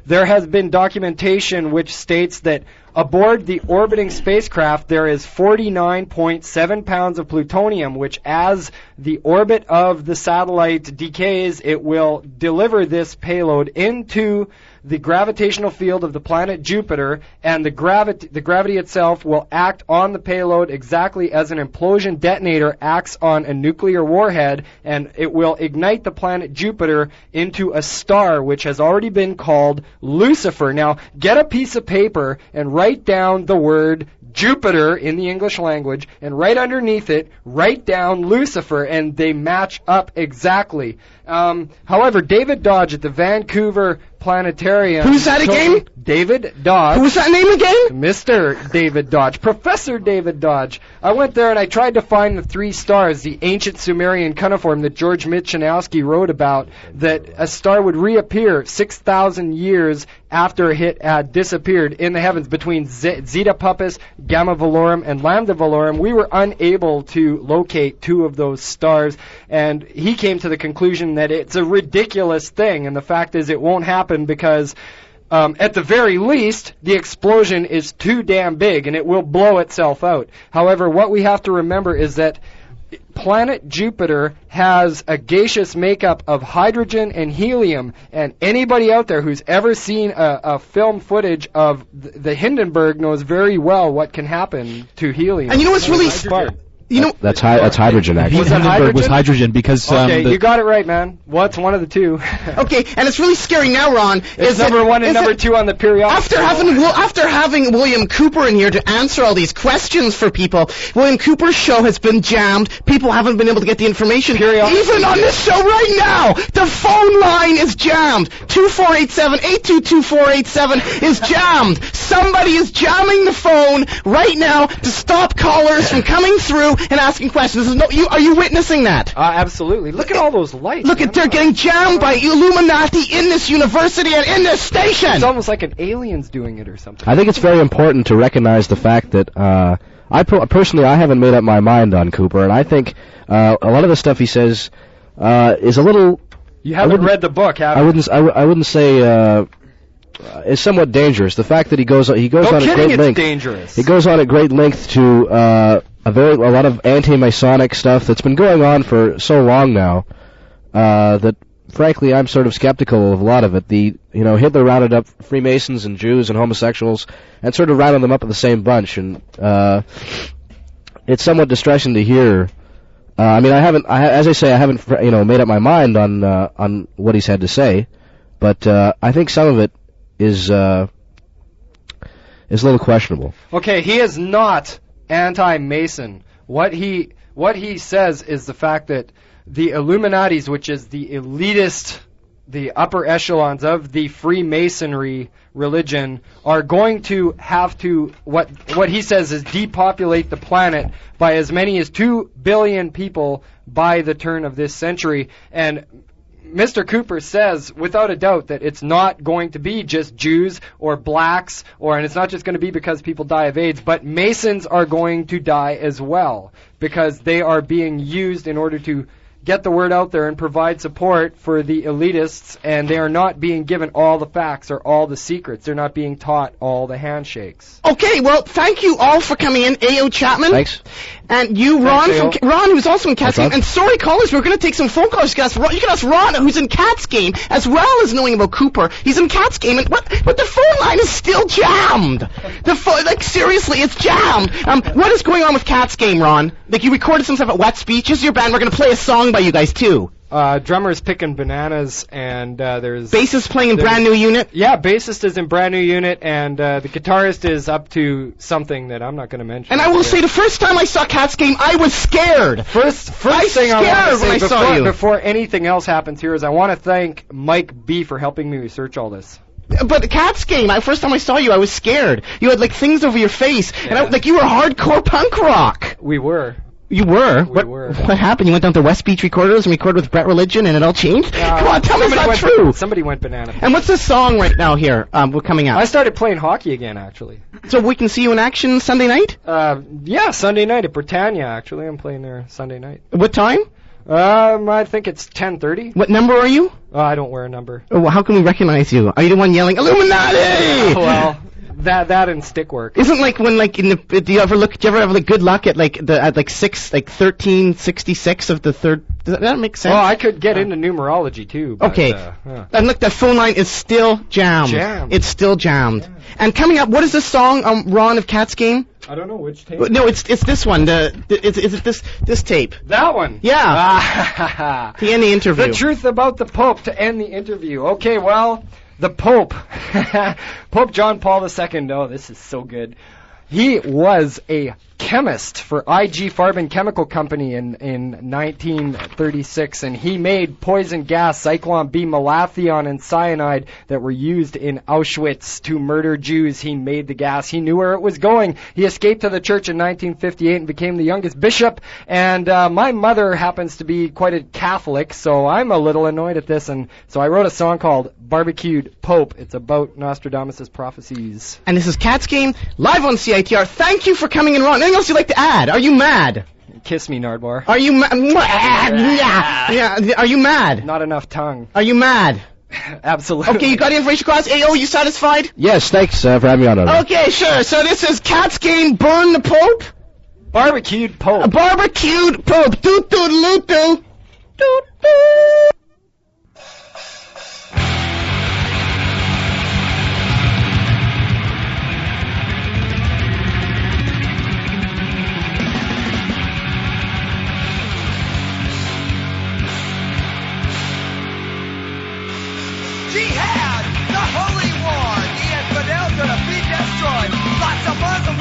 There has been documentation which states that aboard the orbiting spacecraft there is 49.7 pounds of plutonium, which as the orbit of the satellite decays, it will deliver this payload into the gravitational field of the planet Jupiter, and the gravity itself will act on the payload exactly as an implosion detonator acts on a nuclear warhead, and it will ignite the planet Jupiter into a star which has already been called Lucifer. Now, get a piece of paper and write down the word Jupiter in the English language, and right underneath it, write down Lucifer, and they match up exactly. However, David Dodge at the Vancouver Planetarium... Who's that again? David Dodge. Who's that name again? Mr. David Dodge. Professor David Dodge. I went there and I tried to find the 3 stars, the ancient Sumerian cuneiform that George Michanowski wrote about, that a star would reappear 6,000 years after it had disappeared in the heavens between Zeta Puppis, Gamma Velorum, and Lambda Velorum. We were unable to locate 2 of those stars, and he came to the conclusion that it's a ridiculous thing, and the fact is it won't happen because at the very least, the explosion is too damn big and it will blow itself out. However, what we have to remember is that planet Jupiter has a gaseous makeup of hydrogen and helium, and anybody out there who's ever seen a film footage of the Hindenburg knows very well what can happen to helium. And you know what's really... You know, That's hydrogen, actually. Was that Hindenburg was hydrogen? hydrogen because Okay, you got it right, man. Well, it's one of the 2. okay, and it's really scary now, Ron. It's number 1 and number 2 on the periodic. After having William Cooper in here to answer all these questions for people, William Cooper's show has been jammed. People haven't been able to get the information. Even on this show right now, the phone line is jammed. 2487-822-487 is jammed. Somebody is jamming the phone right now to stop callers from coming through and asking questions. Are you witnessing that? Absolutely. Look at all those lights. Look at, they're getting jammed by Illuminati in this university and in this station. It's almost like an alien's doing it or something. I think it's very important to recognize the fact that personally I haven't made up my mind on Cooper, and I think a lot of the stuff he says is a little... You haven't read the book, have you? I wouldn't say... is somewhat dangerous. The fact that he goes on at great length. Dangerous. He goes on at great length to a lot of anti-Masonic stuff that's been going on for so long now that frankly I'm sort of skeptical of a lot of it. Hitler rounded up Freemasons and Jews and homosexuals and sort of rounded them up in the same bunch, and it's somewhat distressing to hear. I haven't made up my mind on what he's had to say, but I think some of it is a little questionable. Okay, he is not anti-Mason. What he says is the fact that the Illuminatis, which is the elitist, the upper echelons of the Freemasonry religion, are going to have to, what he says is depopulate the planet by as many as 2 billion people by the turn of this century. And Mr. Cooper says, without a doubt, that it's not going to be just Jews or blacks, and it's not just going to be because people die of AIDS, but Masons are going to die as well, because they are being used in order to get the word out there and provide support for the elitists, and they are not being given all the facts or all the secrets. They're not being taught all the handshakes. Okay, well, thank you all for coming in. A.O. Chapman. Thanks. And you, Ron, Ron, who's also in Cat's Game. And sorry, callers, we're going to take some phone calls. You can ask Ron, who's in Cat's Game, as well as knowing about Cooper. He's in Cat's Game, but the phone line is still jammed. Seriously, it's jammed. What is going on with Cat's Game, Ron? Like, you recorded some stuff at Wet Speech. This is your band. We're going to play a song by you guys, too. Drummer's picking bananas, and there's... Bassist playing in brand new unit? Yeah, bassist is in brand new unit, and the guitarist is up to something that I'm not going to mention. And I will say, the first time I saw Cat's Game, I was scared. First thing I want to say saw you. Before anything else happens here is I want to thank Mike B. for helping me research all this. But Cat's Game, first time I saw you, I was scared. You had, like, things over your face, and you were hardcore punk rock. We were. You were? We were. What happened? You went down to West Beach Recorders and recorded with Brett Religion and it all changed? Come on, tell me it's not true. Somebody went banana. And what's this song right now here we're coming out? I started playing hockey again, actually. So we can see you in action Sunday night? Yeah, Sunday night at Britannia, actually. I'm playing there Sunday night. What time? I think it's 10:30. What number are you? I don't wear a number. Oh, well, how can we recognize you? Are you the one yelling, Illuminati? Well... That and stick work. Isn't like when like in the do you ever have like good luck at like 1366 of the third? Does that make sense? Oh, I could get into numerology too. But, okay. And look, that phone line is still jammed. It's still jammed. Yeah. And coming up, what is this song, Ron of Cat's Game? I don't know which tape. No, it's this one. Is it this tape? That one. Yeah. To end the interview. The truth about the Pope to end the interview. Okay, well. The Pope, Pope John Paul II, oh, this is so good. He was a chemist for IG Farben Chemical Company in 1936, and he made poison gas, Zyklon B, malathion, and cyanide that were used in Auschwitz to murder Jews. He made the gas. He knew where it was going. He escaped to the church in 1958 and became the youngest bishop, and my mother happens to be quite a Catholic, so I'm a little annoyed at this, and so I wrote a song called Barbecued Pope. It's about Nostradamus' prophecies. And this is Cat's Game, live on CITR. Thank you for coming in, Ron. Anything else you'd like to add? Are you mad? Kiss me, Nardwuar. Are you mad? Yeah. Are you mad? Not enough tongue. Are you mad? Absolutely. Okay, you got the information across. AO, you satisfied? Yes, thanks for having me on. Okay, sure. So this is Cat's Game, Burn the Pope? Barbecued Pope. A barbecued Pope. Doo-doo-doo-doo. Doo-doo. Jihad, the holy war, the infidels gonna be destroyed. Lots of Muslims